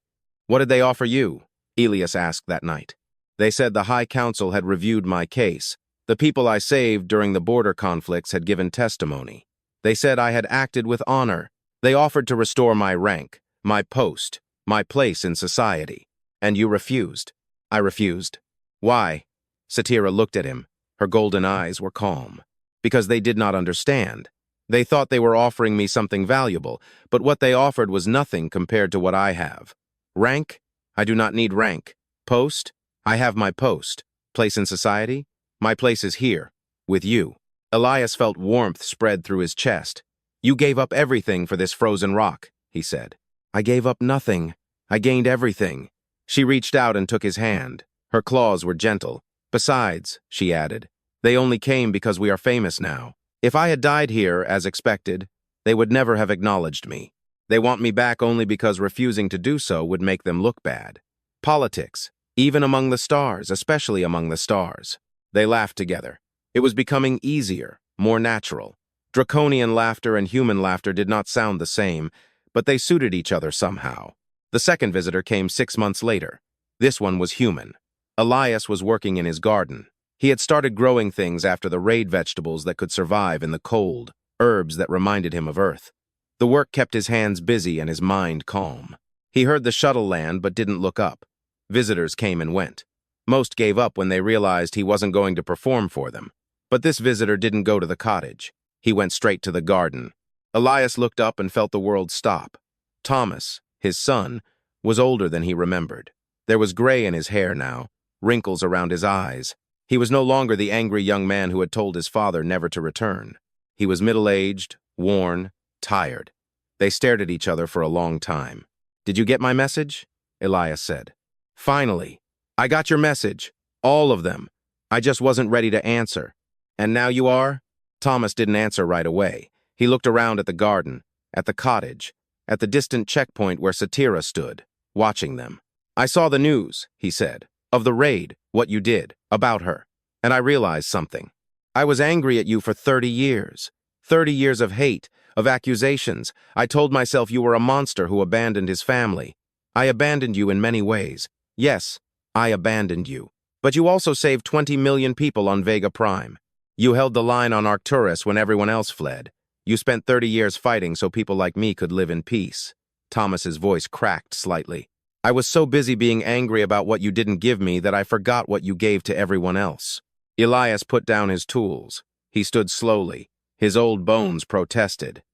What did they offer you? Elias asked that night. They said the High Council had reviewed my case. The people I saved during the border conflicts had given testimony. They said I had acted with honor. They offered to restore my rank, my post, my place in society. And you refused. I refused. Why? Satira looked at him. Her golden eyes were calm. Because they did not understand. They thought they were offering me something valuable, but what they offered was nothing compared to what I have. Rank? I do not need rank. Post? I have my post. Place in society? My place is here, with you. Elias felt warmth spread through his chest. You gave up everything for this frozen rock, he said. I gave up nothing. I gained everything. She reached out and took his hand. Her claws were gentle. Besides, she added, they only came because we are famous now. If I had died here, as expected, they would never have acknowledged me. They want me back only because refusing to do so would make them look bad. Politics, even among the stars, especially among the stars. They laughed together. It was becoming easier, more natural. Draconian laughter and human laughter did not sound the same, but they suited each other somehow. The second visitor came 6 months later. This one was human. Elias was working in his garden. He had started growing things after the raid: vegetables that could survive in the cold, herbs that reminded him of Earth. The work kept his hands busy and his mind calm. He heard the shuttle land but didn't look up. Visitors came and went. Most gave up when they realized he wasn't going to perform for them. But this visitor didn't go to the cottage. He went straight to the garden, Elias looked up and felt the world stop. Thomas, his son, was older than he remembered. There was gray in his hair now, wrinkles around his eyes. He was no longer the angry young man who had told his father never to return. He was middle-aged, worn, tired. They stared at each other for a long time. "Did you get my message?" Elias said. "Finally. I got your message. All of them. I just wasn't ready to answer. And now you are?" Thomas didn't answer right away. He looked around at the garden, at the cottage, at the distant checkpoint where Satira stood, watching them. "I saw the news," he said, "of the raid, what you did, about her. And I realized something. I was angry at you for 30 years. 30 years of hate, of accusations. I told myself you were a monster who abandoned his family. I abandoned you in many ways. Yes, I abandoned you. But you also saved 20 million people on Vega Prime. You held the line on Arcturus when everyone else fled. You spent 30 years fighting so people like me could live in peace." Thomas's voice cracked slightly. "I was so busy being angry about what you didn't give me that I forgot what you gave to everyone else." Elias put down his tools. He stood slowly. His old bones protested.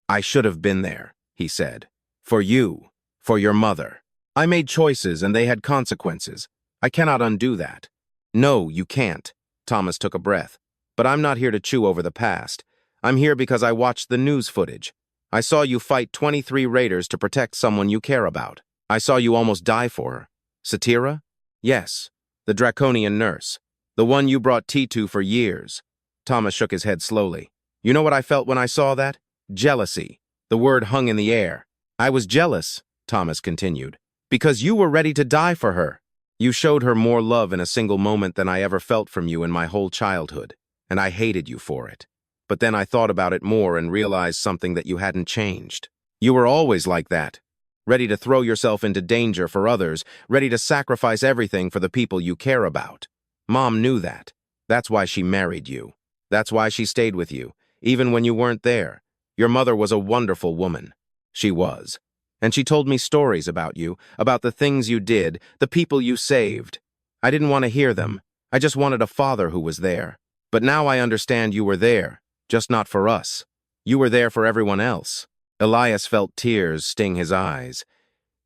"I should have been there," he said. "For you, for your mother. I made choices and they had consequences. I cannot undo that." "No, you can't." Thomas took a breath. "But I'm not here to chew over the past. I'm here because I watched the news footage. I saw you fight 23 raiders to protect someone you care about. I saw you almost die for her." "Satira?" "Yes, the Draconian nurse. The one you brought tea to for years." Thomas shook his head slowly. "You know what I felt when I saw that? Jealousy." The word hung in the air. "I was jealous," Thomas continued, "because you were ready to die for her. You showed her more love in a single moment than I ever felt from you in my whole childhood, and I hated you for it. But then I thought about it more and realized something that you hadn't changed. You were always like that, ready to throw yourself into danger for others, ready to sacrifice everything for the people you care about. Mom knew that. That's why she married you. That's why she stayed with you, even when you weren't there. Your mother was a wonderful woman. She was. And she told me stories about you, about the things you did, the people you saved. I didn't want to hear them. I just wanted a father who was there. But now I understand you were there. Just not for us. You were there for everyone else." Elias felt tears sting his eyes.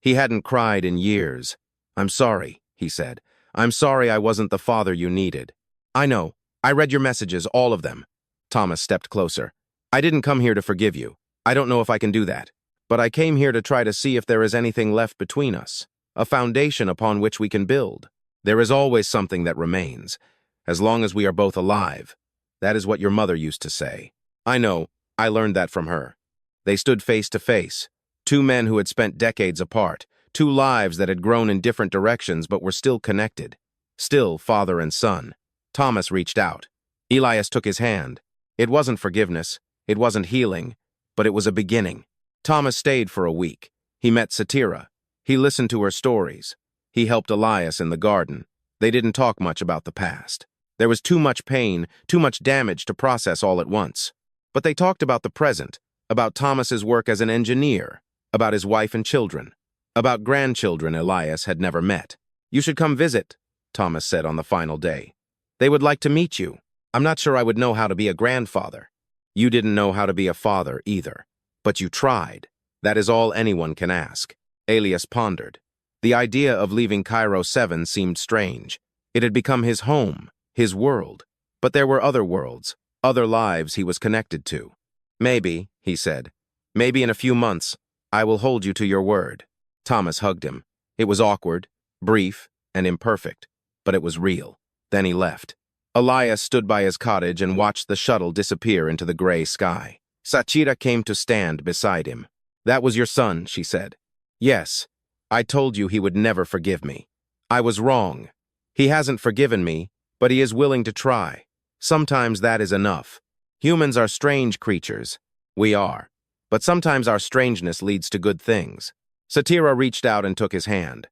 He hadn't cried in years. "I'm sorry," he said. "I'm sorry I wasn't the father you needed." "I know. I read your messages, all of them." Thomas stepped closer. "I didn't come here to forgive you. I don't know if I can do that. But I came here to try to see if there is anything left between us, a foundation upon which we can build. There is always something that remains, as long as we are both alive. That is what your mother used to say." "I know. I learned that from her." They stood face to face, two men who had spent decades apart, two lives that had grown in different directions but were still connected, still father and son. Thomas reached out. Elias took his hand. It wasn't forgiveness, it wasn't healing, but it was a beginning. Thomas stayed for a week. He met Satira. He listened to her stories. He helped Elias in the garden. They didn't talk much about the past. There was too much pain, too much damage to process all at once. But they talked about the present, about Thomas's work as an engineer, about his wife and children, about grandchildren Elias had never met. "You should come visit," Thomas said on the final day. "They would like to meet you. I'm not sure I would know how to be a grandfather." "You didn't know how to be a father either. But you tried. That is all anyone can ask." Elias pondered. The idea of leaving Cairo 7 seemed strange. It had become his home, his world. But there were other worlds, other lives he was connected to. "Maybe," he said, "maybe in a few months, I will hold you to your word." Thomas hugged him. It was awkward, brief, and imperfect, but it was real. Then he left. Elias stood by his cottage and watched the shuttle disappear into the gray sky. Satira came to stand beside him. "That was your son," she said. "Yes, I told you he would never forgive me. I was wrong. He hasn't forgiven me, but he is willing to try. Sometimes that is enough. Humans are strange creatures. We are. But sometimes our strangeness leads to good things." Satira reached out and took his hand.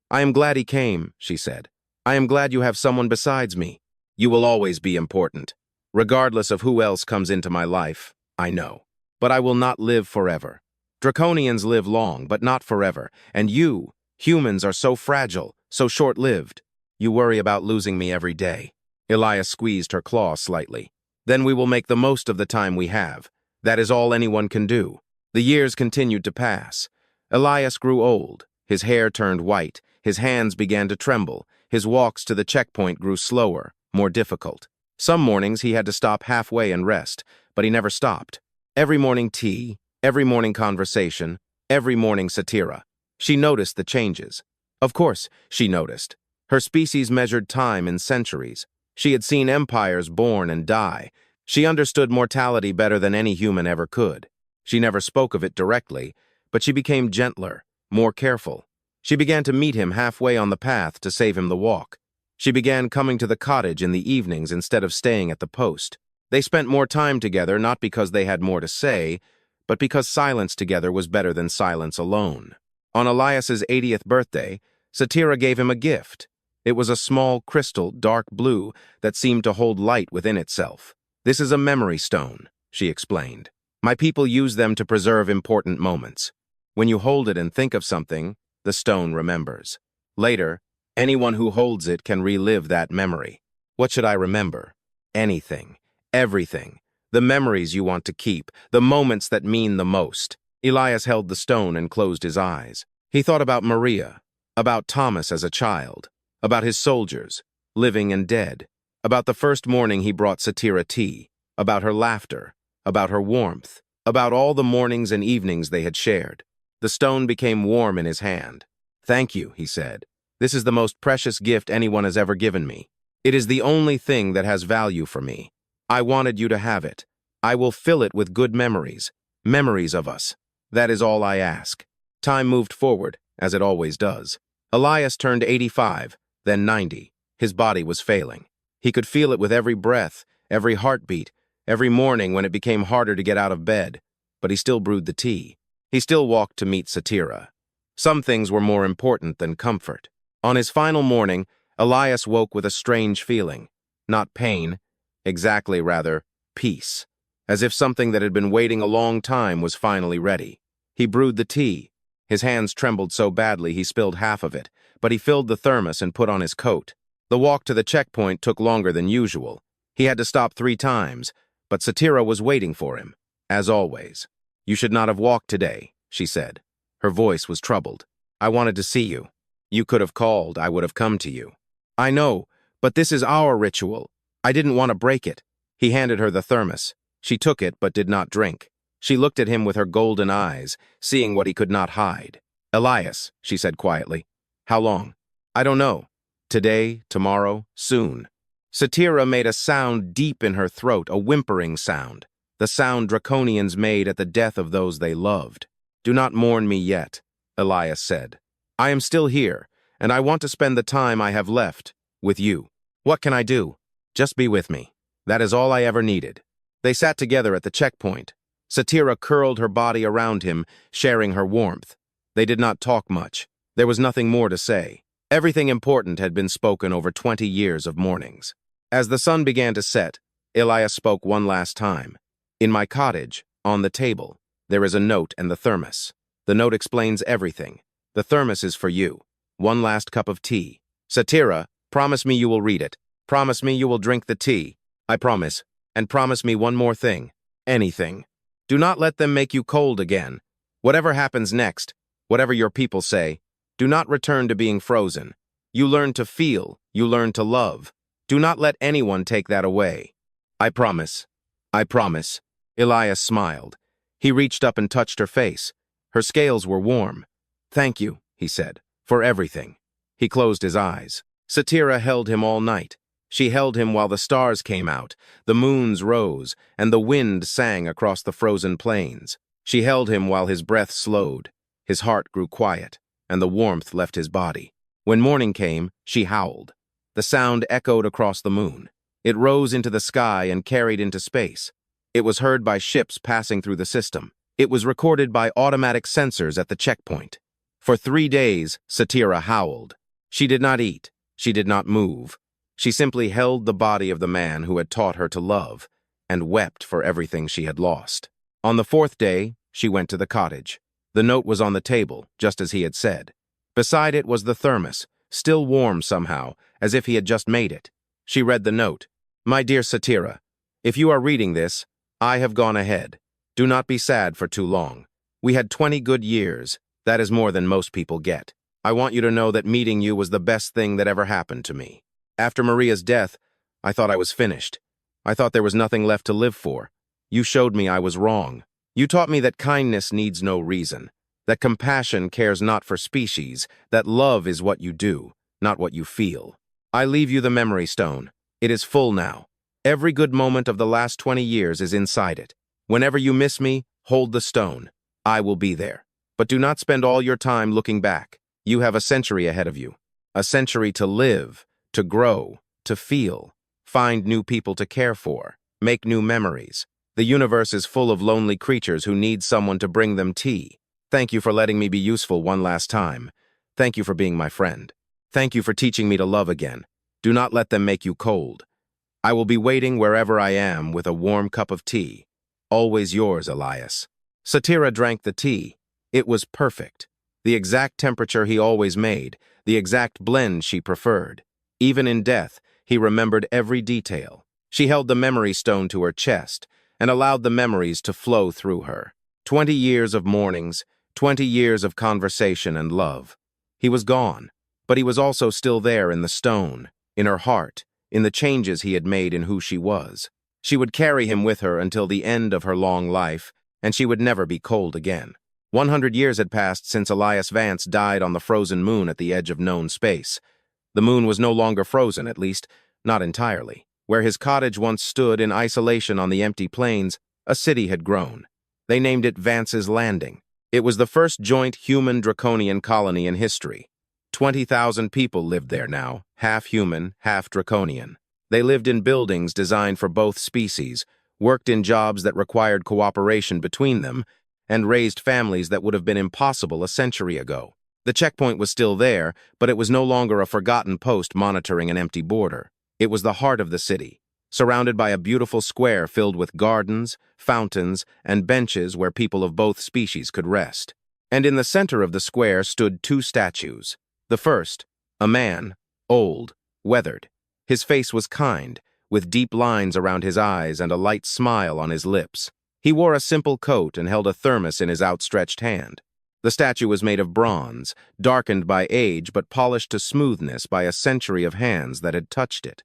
"I am glad he came," she said. "I am glad you have someone besides me. You will always be important. Regardless of who else comes into my life, I know. But I will not live forever. Draconians live long, but not forever. And you, humans, are so fragile, so short-lived. You worry about losing me every day." Elias squeezed her claw slightly. "Then we will make the most of the time we have. That is all anyone can do. The years continued to pass. Elias grew old. His hair turned white. His hands began to tremble. His walks to the checkpoint grew slower, more difficult. Some mornings he had to stop halfway and rest, but he never stopped. Every morning tea, every morning conversation, every morning Satira. She noticed the changes. Of course, she noticed. Her species measured time in centuries. She had seen empires born and die. She understood mortality better than any human ever could. She never spoke of it directly, but she became gentler, more careful. She began to meet him halfway on the path to save him the walk. She began coming to the cottage in the evenings instead of staying at the post. They spent more time together not because they had more to say, but because silence together was better than silence alone. On Elias's 80th birthday, Satira gave him a gift. It was a small crystal, dark blue, that seemed to hold light within itself. "This is a memory stone," she explained. "My people use them to preserve important moments. When you hold it and think of something, the stone remembers. Later, anyone who holds it can relive that memory. What should I remember? Anything. Everything. The memories you want to keep. The moments that mean the most." Elias held the stone and closed his eyes. He thought about Maria, about Thomas as a child, about his soldiers, living and dead, about the first morning he brought Satira tea, about her laughter, about her warmth, about all the mornings and evenings they had shared. The stone became warm in his hand. "Thank you," he said. "This is the most precious gift anyone has ever given me. It is the only thing that has value for me. I wanted you to have it. I will fill it with good memories, memories of us. That is all I ask." Time moved forward, as it always does. Elias turned 85, then 90. His body was failing. He could feel it with every breath, every heartbeat, every morning when it became harder to get out of bed. But he still brewed the tea. He still walked to meet Satira. Some things were more important than comfort. On his final morning, Elias woke with a strange feeling. Not pain, exactly rather, peace. As if something that had been waiting a long time was finally ready. He brewed the tea. His hands trembled so badly he spilled half of it, but he filled the thermos and put on his coat. The walk to the checkpoint took longer than usual. He had to stop 3 times, but Satira was waiting for him, as always. "You should not have walked today," she said. Her voice was troubled. "I wanted to see you. You could have called, I would have come to you." "I know, but this is our ritual. I didn't want to break it." He handed her the thermos. She took it but did not drink. She looked at him with her golden eyes, seeing what he could not hide. "Elias," she said quietly. "How long?" "I don't know. Today, tomorrow, soon." Satira made a sound deep in her throat, a whimpering sound, the sound Draconians made at the death of those they loved. "Do not mourn me yet," Elias said. "I am still here, and I want to spend the time I have left with you. What can I do? Just be with me. That is all I ever needed." They sat together at the checkpoint. Satira curled her body around him, sharing her warmth. They did not talk much. There was nothing more to say. Everything important had been spoken over 20 years of mornings. As the sun began to set, Elias spoke one last time. "In my cottage, on the table, there is a note and the thermos. The note explains everything. The thermos is for you. One last cup of tea. Satira, promise me you will read it. Promise me you will drink the tea. I promise. And promise me one more thing. Anything. Do not let them make you cold again. Whatever happens next, whatever your people say, do not return to being frozen. You learn to feel, you learn to love. Do not let anyone take that away. I promise. I promise." Elias smiled. He reached up and touched her face. Her scales were warm. "Thank you," he said, "for everything." He closed his eyes. Satira held him all night. She held him while the stars came out, the moons rose, and the wind sang across the frozen plains. She held him while his breath slowed. His heart grew quiet, and the warmth left his body. When morning came, she howled. The sound echoed across the moon. It rose into the sky and carried into space. It was heard by ships passing through the system. It was recorded by automatic sensors at the checkpoint. For 3 days, Satira howled. She did not eat. She did not move. She simply held the body of the man who had taught her to love, and wept for everything she had lost. On the 4th day, she went to the cottage. The note was on the table, just as he had said. Beside it was the thermos, still warm somehow, as if he had just made it. She read the note. "My dear Satira, if you are reading this, I have gone ahead. Do not be sad for too long. We had 20 good years. That is more than most people get. I want you to know that meeting you was the best thing that ever happened to me. After Maria's death, I thought I was finished. I thought there was nothing left to live for. You showed me I was wrong. You taught me that kindness needs no reason, that compassion cares not for species, that love is what you do, not what you feel. I leave you the memory stone. It is full now. Every good moment of the last 20 years is inside it. Whenever you miss me, hold the stone. I will be there. But do not spend all your time looking back. You have a century ahead of you. A century to live, to grow, to feel, find new people to care for, make new memories. The universe is full of lonely creatures who need someone to bring them tea. Thank you for letting me be useful one last time. Thank you for being my friend. Thank you for teaching me to love again. Do not let them make you cold. I will be waiting wherever I am with a warm cup of tea. Always yours, Elias. Satira drank the tea. It was perfect. The exact temperature he always made, the exact blend she preferred. Even in death, he remembered every detail. She held the memory stone to her chest and allowed the memories to flow through her. 20 years of mornings, 20 years of conversation and love. He was gone, but he was also still there in the stone, in her heart, in the changes he had made in who she was. She would carry him with her until the end of her long life, and she would never be cold again. 100 years had passed since Elias Vance died on the frozen moon at the edge of known space. The moon was no longer frozen, at least, not entirely. Where his cottage once stood in isolation on the empty plains, a city had grown. They named it Vance's Landing. It was the first joint human draconian colony in history. 20,000 people lived there now, half human, half draconian. They lived in buildings designed for both species, worked in jobs that required cooperation between them, and raised families that would have been impossible a century ago. The checkpoint was still there, but it was no longer a forgotten post monitoring an empty border. It was the heart of the city, surrounded by a beautiful square filled with gardens, fountains, and benches where people of both species could rest. And in the center of the square stood two statues. The first, a man, old, weathered. His face was kind, with deep lines around his eyes and a light smile on his lips. He wore a simple coat and held a thermos in his outstretched hand. The statue was made of bronze, darkened by age but polished to smoothness by a century of hands that had touched it.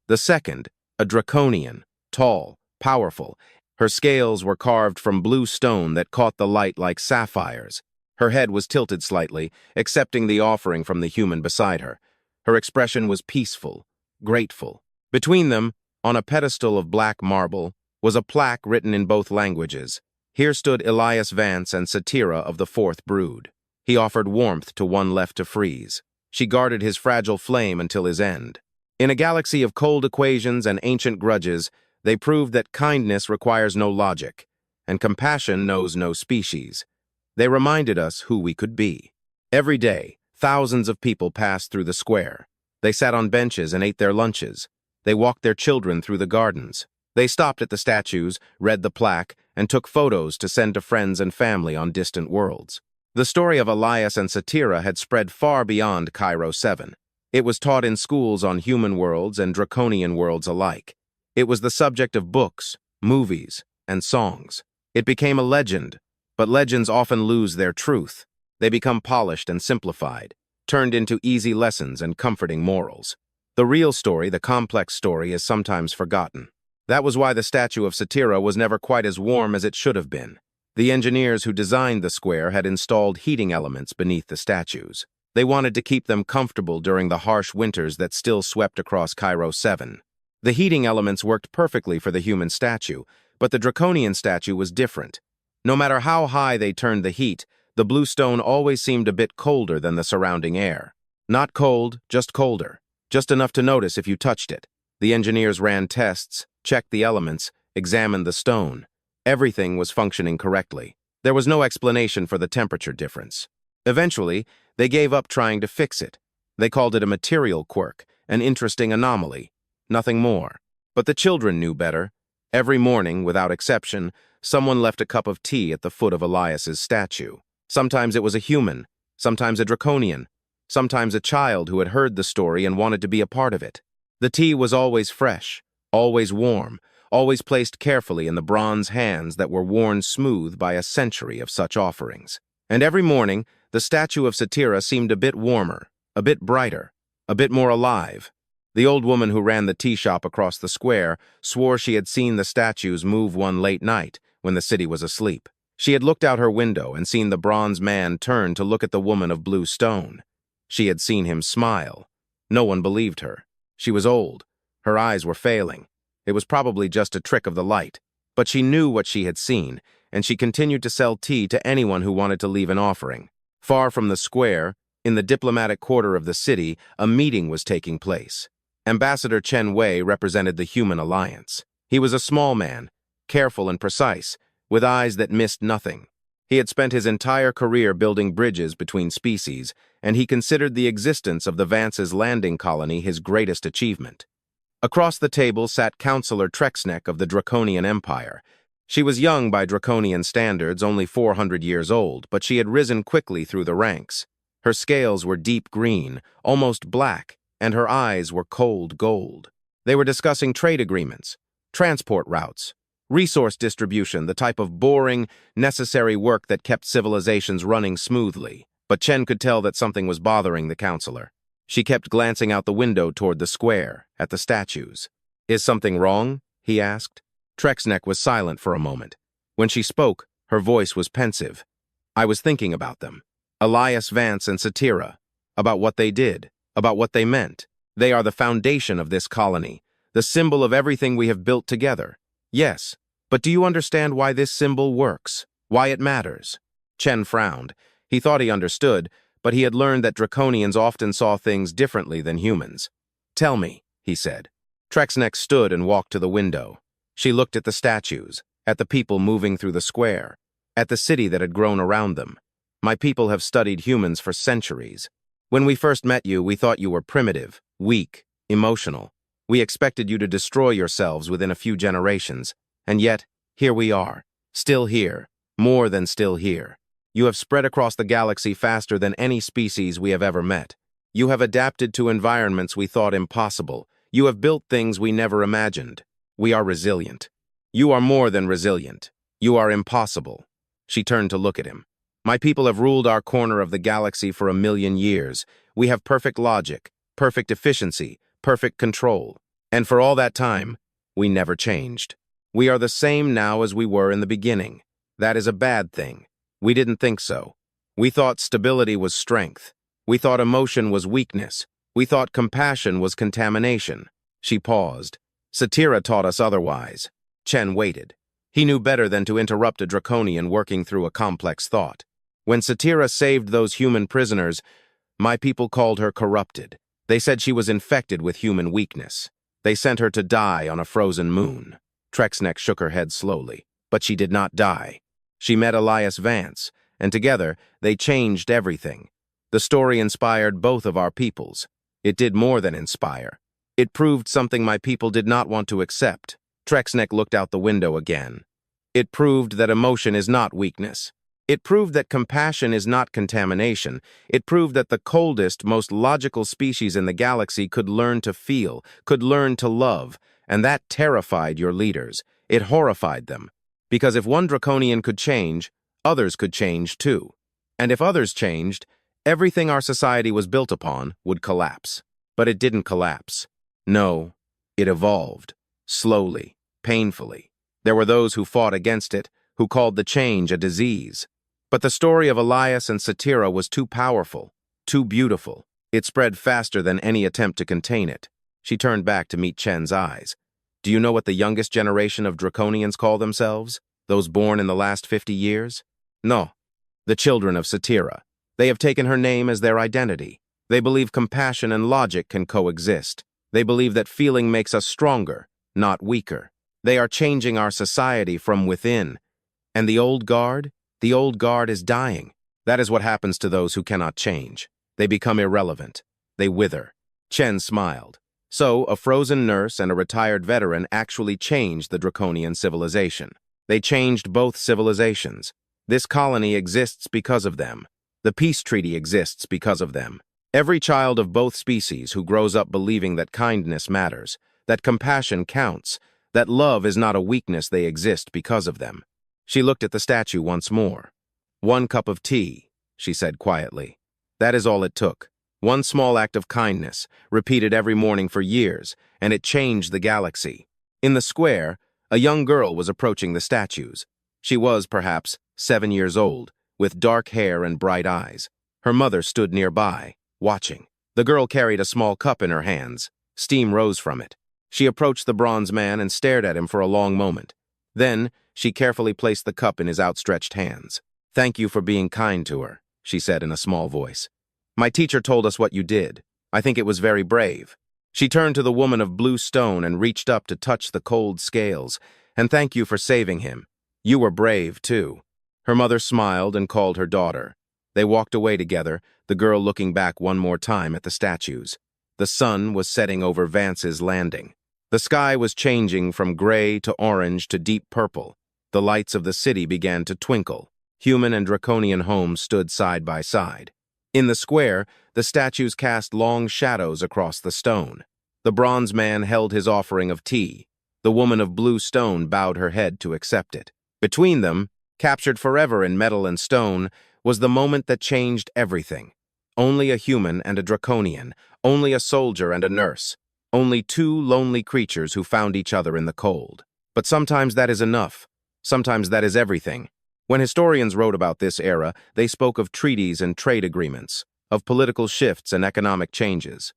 The second, a draconian, tall, powerful. Her scales were carved from blue stone that caught the light like sapphires. Her head was tilted slightly, accepting the offering from the human beside her. Her expression was peaceful, grateful. Between them, on a pedestal of black marble, was a plaque written in both languages. Here stood Elias Vance and Satira of the fourth brood. He offered warmth to one left to freeze. She guarded his fragile flame until his end. In a galaxy of cold equations and ancient grudges, they proved that kindness requires no logic, and compassion knows no species. They reminded us who we could be. Every day, thousands of people passed through the square. They sat on benches and ate their lunches. They walked their children through the gardens. They stopped at the statues, read the plaque, and took photos to send to friends and family on distant worlds. The story of Elias and Satira had spread far beyond Cairo 7. It was taught in schools on human worlds and draconian worlds alike. It was the subject of books, movies, and songs. It became a legend, but legends often lose their truth. They become polished and simplified, turned into easy lessons and comforting morals. The real story, the complex story, is sometimes forgotten. That was why the statue of Satira was never quite as warm as it should have been. The engineers who designed the square had installed heating elements beneath the statues. They wanted to keep them comfortable during the harsh winters that still swept across Cairo 7. The heating elements worked perfectly for the human statue, but the draconian statue was different. No matter how high they turned the heat, the blue stone always seemed a bit colder than the surrounding air. Not cold, just colder. Just enough to notice if you touched it. The engineers ran tests, checked the elements, examined the stone. Everything was functioning correctly. There was no explanation for the temperature difference. Eventually, they gave up trying to fix it. They called it a material quirk, an interesting anomaly. Nothing more. But the children knew better. Every morning, without exception, someone left a cup of tea at the foot of Elias's statue. Sometimes it was a human, sometimes a draconian, sometimes a child who had heard the story and wanted to be a part of it. The tea was always fresh, always warm, always placed carefully in the bronze hands that were worn smooth by a century of such offerings. And every morning, the statue of Satira seemed a bit warmer, a bit brighter, a bit more alive. The old woman who ran the tea shop across the square swore she had seen the statues move one late night when the city was asleep. She had looked out her window and seen the bronze man turn to look at the woman of blue stone. She had seen him smile. No one believed her. She was old. Her eyes were failing. It was probably just a trick of the light. But she knew what she had seen, and she continued to sell tea to anyone who wanted to leave an offering. Far from the square, in the diplomatic quarter of the city, a meeting was taking place. Ambassador Chen Wei represented the human alliance. He was a small man, careful and precise, with eyes that missed nothing. He had spent his entire career building bridges between species, and he considered the existence of the Vance's landing colony his greatest achievement. Across the table sat Councillor Trexneck of the Draconian Empire. She was young by Draconian standards, only 400 years old, but she had risen quickly through the ranks. Her scales were deep green, almost black, and her eyes were cold gold. They were discussing trade agreements, transport routes, resource distribution, the type of boring, necessary work that kept civilizations running smoothly. But Chen could tell that something was bothering the counselor. She kept glancing out the window toward the square, at the statues. "Is something wrong?" he asked. Trexneck was silent for a moment. When she spoke, her voice was pensive. "I was thinking about them. Elias Vance and Satira. About what they did. About what they meant. They are the foundation of this colony, the symbol of everything we have built together. Yes, but do you understand why this symbol works? Why it matters?" Chen frowned. He thought he understood, but he had learned that Draconians often saw things differently than humans. "Tell me," he said. Trexneck stood and walked to the window. She looked at the statues, at the people moving through the square, at the city that had grown around them. "My people have studied humans for centuries. When we first met you, we thought you were primitive, weak, emotional. We expected you to destroy yourselves within a few generations. And yet, here we are, still here, more than still here. You have spread across the galaxy faster than any species we have ever met. You have adapted to environments we thought impossible. You have built things we never imagined. We are resilient. You are more than resilient. You are impossible." She turned to look at him. "My people have ruled our corner of the galaxy for 1,000,000 years. We have perfect logic, perfect efficiency, perfect control. And for all that time, we never changed. We are the same now as we were in the beginning. That is a bad thing. We didn't think so. We thought stability was strength. We thought emotion was weakness. We thought compassion was contamination." She paused. "Satira taught us otherwise." Chen waited. He knew better than to interrupt a Draconian working through a complex thought. "When Satira saved those human prisoners, my people called her corrupted. They said she was infected with human weakness. They sent her to die on a frozen moon." Trexneck shook her head slowly. "But she did not die. She met Elias Vance, and together they changed everything. The story inspired both of our peoples. It did more than inspire. It proved something my people did not want to accept." Trexneck looked out the window again. "It proved that emotion is not weakness. It proved that compassion is not contamination. It proved that the coldest, most logical species in the galaxy could learn to feel, could learn to love, and that terrified your leaders. It horrified them. Because if one Draconian could change, others could change too. And if others changed, everything our society was built upon would collapse. But it didn't collapse. No, it evolved. Slowly, painfully. There were those who fought against it, who called the change a disease. But the story of Elias and Satira was too powerful, too beautiful. It spread faster than any attempt to contain it." She turned back to meet Chen's eyes. "Do you know what the youngest generation of Draconians call themselves? Those born in the last 50 years? No, the children of Satira. They have taken her name as their identity. They believe compassion and logic can coexist. They believe that feeling makes us stronger, not weaker. They are changing our society from within. And the old guard is dying. That is what happens to those who cannot change. They become irrelevant. They wither." Chen smiled. "So, a frozen nurse and a retired veteran actually changed the Draconian civilization. They changed both civilizations. This colony exists because of them. The peace treaty exists because of them. Every child of both species who grows up believing that kindness matters, that compassion counts, that love is not a weakness, they exist because of them. She looked at the statue once more. "One cup of tea," she said quietly. That is all it took. One small act of kindness, repeated every morning for years, and it changed the galaxy. In the square, a young girl was approaching the statues. She was, perhaps, 7 years old, with dark hair and bright eyes. Her mother stood nearby, watching. The girl carried a small cup in her hands. Steam rose from it. She approached the bronze man and stared at him for a long moment. Then, she carefully placed the cup in his outstretched hands. "Thank you for being kind to her," she said in a small voice. "My teacher told us what you did. I think it was very brave." She turned to the woman of blue stone and reached up to touch the cold scales. "And thank you for saving him. You were brave, too." Her mother smiled and called her daughter. They walked away together, the girl looking back one more time at the statues. The sun was setting over Vance's landing. The sky was changing from gray to orange to deep purple. The lights of the city began to twinkle. Human and Draconian homes stood side by side. In the square, the statues cast long shadows across the stone. The bronze man held his offering of tea. The woman of blue stone bowed her head to accept it. Between them, captured forever in metal and stone, was the moment that changed everything. Only a human and a Draconian, only a soldier and a nurse, only two lonely creatures who found each other in the cold. But sometimes that is enough. Sometimes that is everything. When historians wrote about this era, they spoke of treaties and trade agreements, of political shifts and economic changes.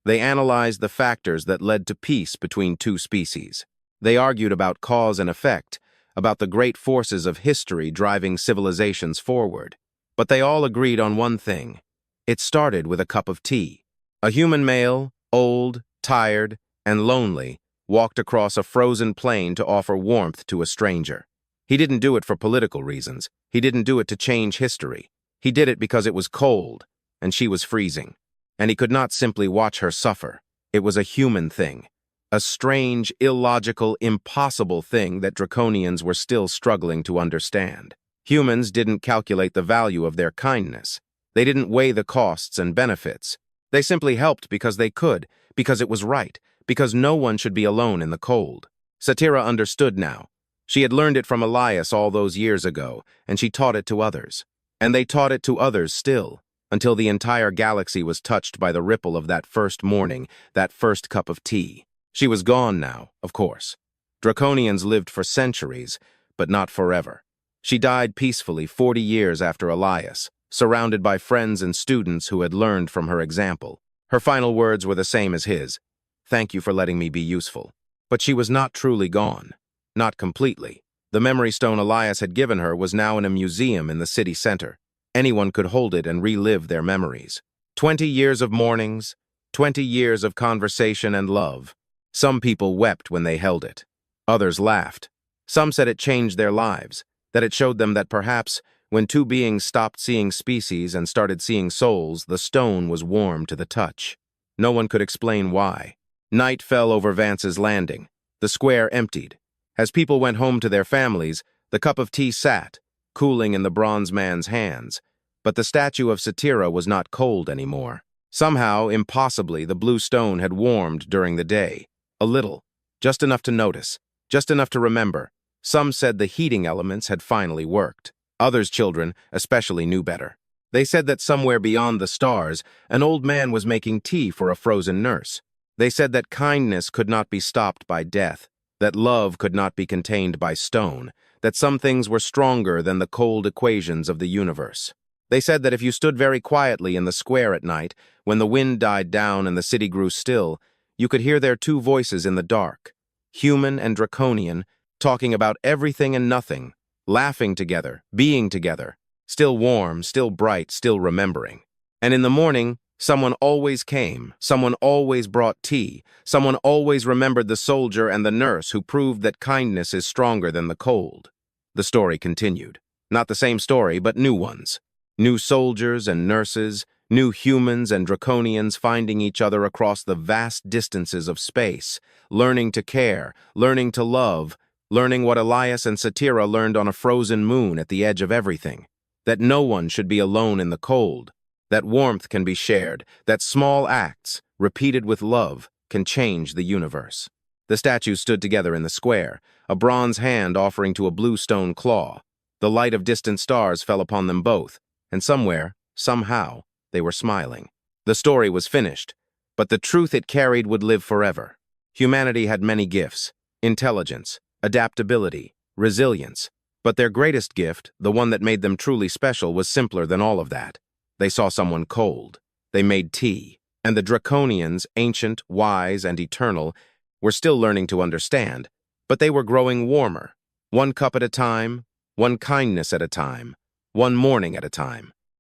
They analyzed the factors that led to peace between two species. They argued about cause and effect, about the great forces of history driving civilizations forward. But they all agreed on one thing. It started with a cup of tea. A human male, old, tired, and lonely, walked across a frozen plain to offer warmth to a stranger. He didn't do it for political reasons. He didn't do it to change history. He did it because it was cold, and she was freezing. And he could not simply watch her suffer. It was a human thing. A strange, illogical, impossible thing that Draconians were still struggling to understand. Humans didn't calculate the value of their kindness. They didn't weigh the costs and benefits. They simply helped because they could, because it was right, because no one should be alone in the cold. Satira understood now. She had learned it from Elias all those years ago, and she taught it to others. And they taught it to others still, until the entire galaxy was touched by the ripple of that first morning, that first cup of tea. She was gone now, of course. Draconians lived for centuries, but not forever. She died peacefully 40 years after Elias, surrounded by friends and students who had learned from her example. Her final words were the same as his. "Thank you for letting me be useful." But she was not truly gone. Not completely. The memory stone Elias had given her was now in a museum in the city center. Anyone could hold it and relive their memories. 20 years of mornings, 20 years of conversation and love. Some people wept when they held it. Others laughed. Some said it changed their lives, that it showed them that perhaps, when two beings stopped seeing species and started seeing souls, the stone was warm to the touch. No one could explain why. Night fell over Vance's landing. The square emptied. As people went home to their families, the cup of tea sat, cooling in the bronze man's hands. But the statue of Satira was not cold anymore. Somehow, impossibly, the blue stone had warmed during the day. A little. Just enough to notice. Just enough to remember. Some said the heating elements had finally worked. Others' children, especially, knew better. They said that somewhere beyond the stars, an old man was making tea for a frozen nurse. They said that kindness could not be stopped by death, that love could not be contained by stone, that some things were stronger than the cold equations of the universe. They said that if you stood very quietly in the square at night, when the wind died down and the city grew still, you could hear their two voices in the dark, human and Draconian, talking about everything and nothing, laughing together, being together, still warm, still bright, still remembering. And in the morning, someone always came, someone always brought tea, someone always remembered the soldier and the nurse who proved that kindness is stronger than the cold. The story continued. Not the same story, but new ones. New soldiers and nurses, new humans and Draconians finding each other across the vast distances of space, learning to care, learning to love, learning what Elias and Satira learned on a frozen moon at the edge of everything, that no one should be alone in the cold, that warmth can be shared, that small acts, repeated with love, can change the universe. The statues stood together in the square, a bronze hand offering to a blue stone claw. The light of distant stars fell upon them both, and somewhere, somehow, they were smiling. The story was finished, but the truth it carried would live forever. Humanity had many gifts: intelligence, adaptability, resilience. But their greatest gift, the one that made them truly special, was simpler than all of that. They saw someone cold. They made tea. And the Draconians, ancient, wise, and eternal, were still learning to understand, but they were growing warmer. One cup at a time, one kindness at a time, one morning at a time.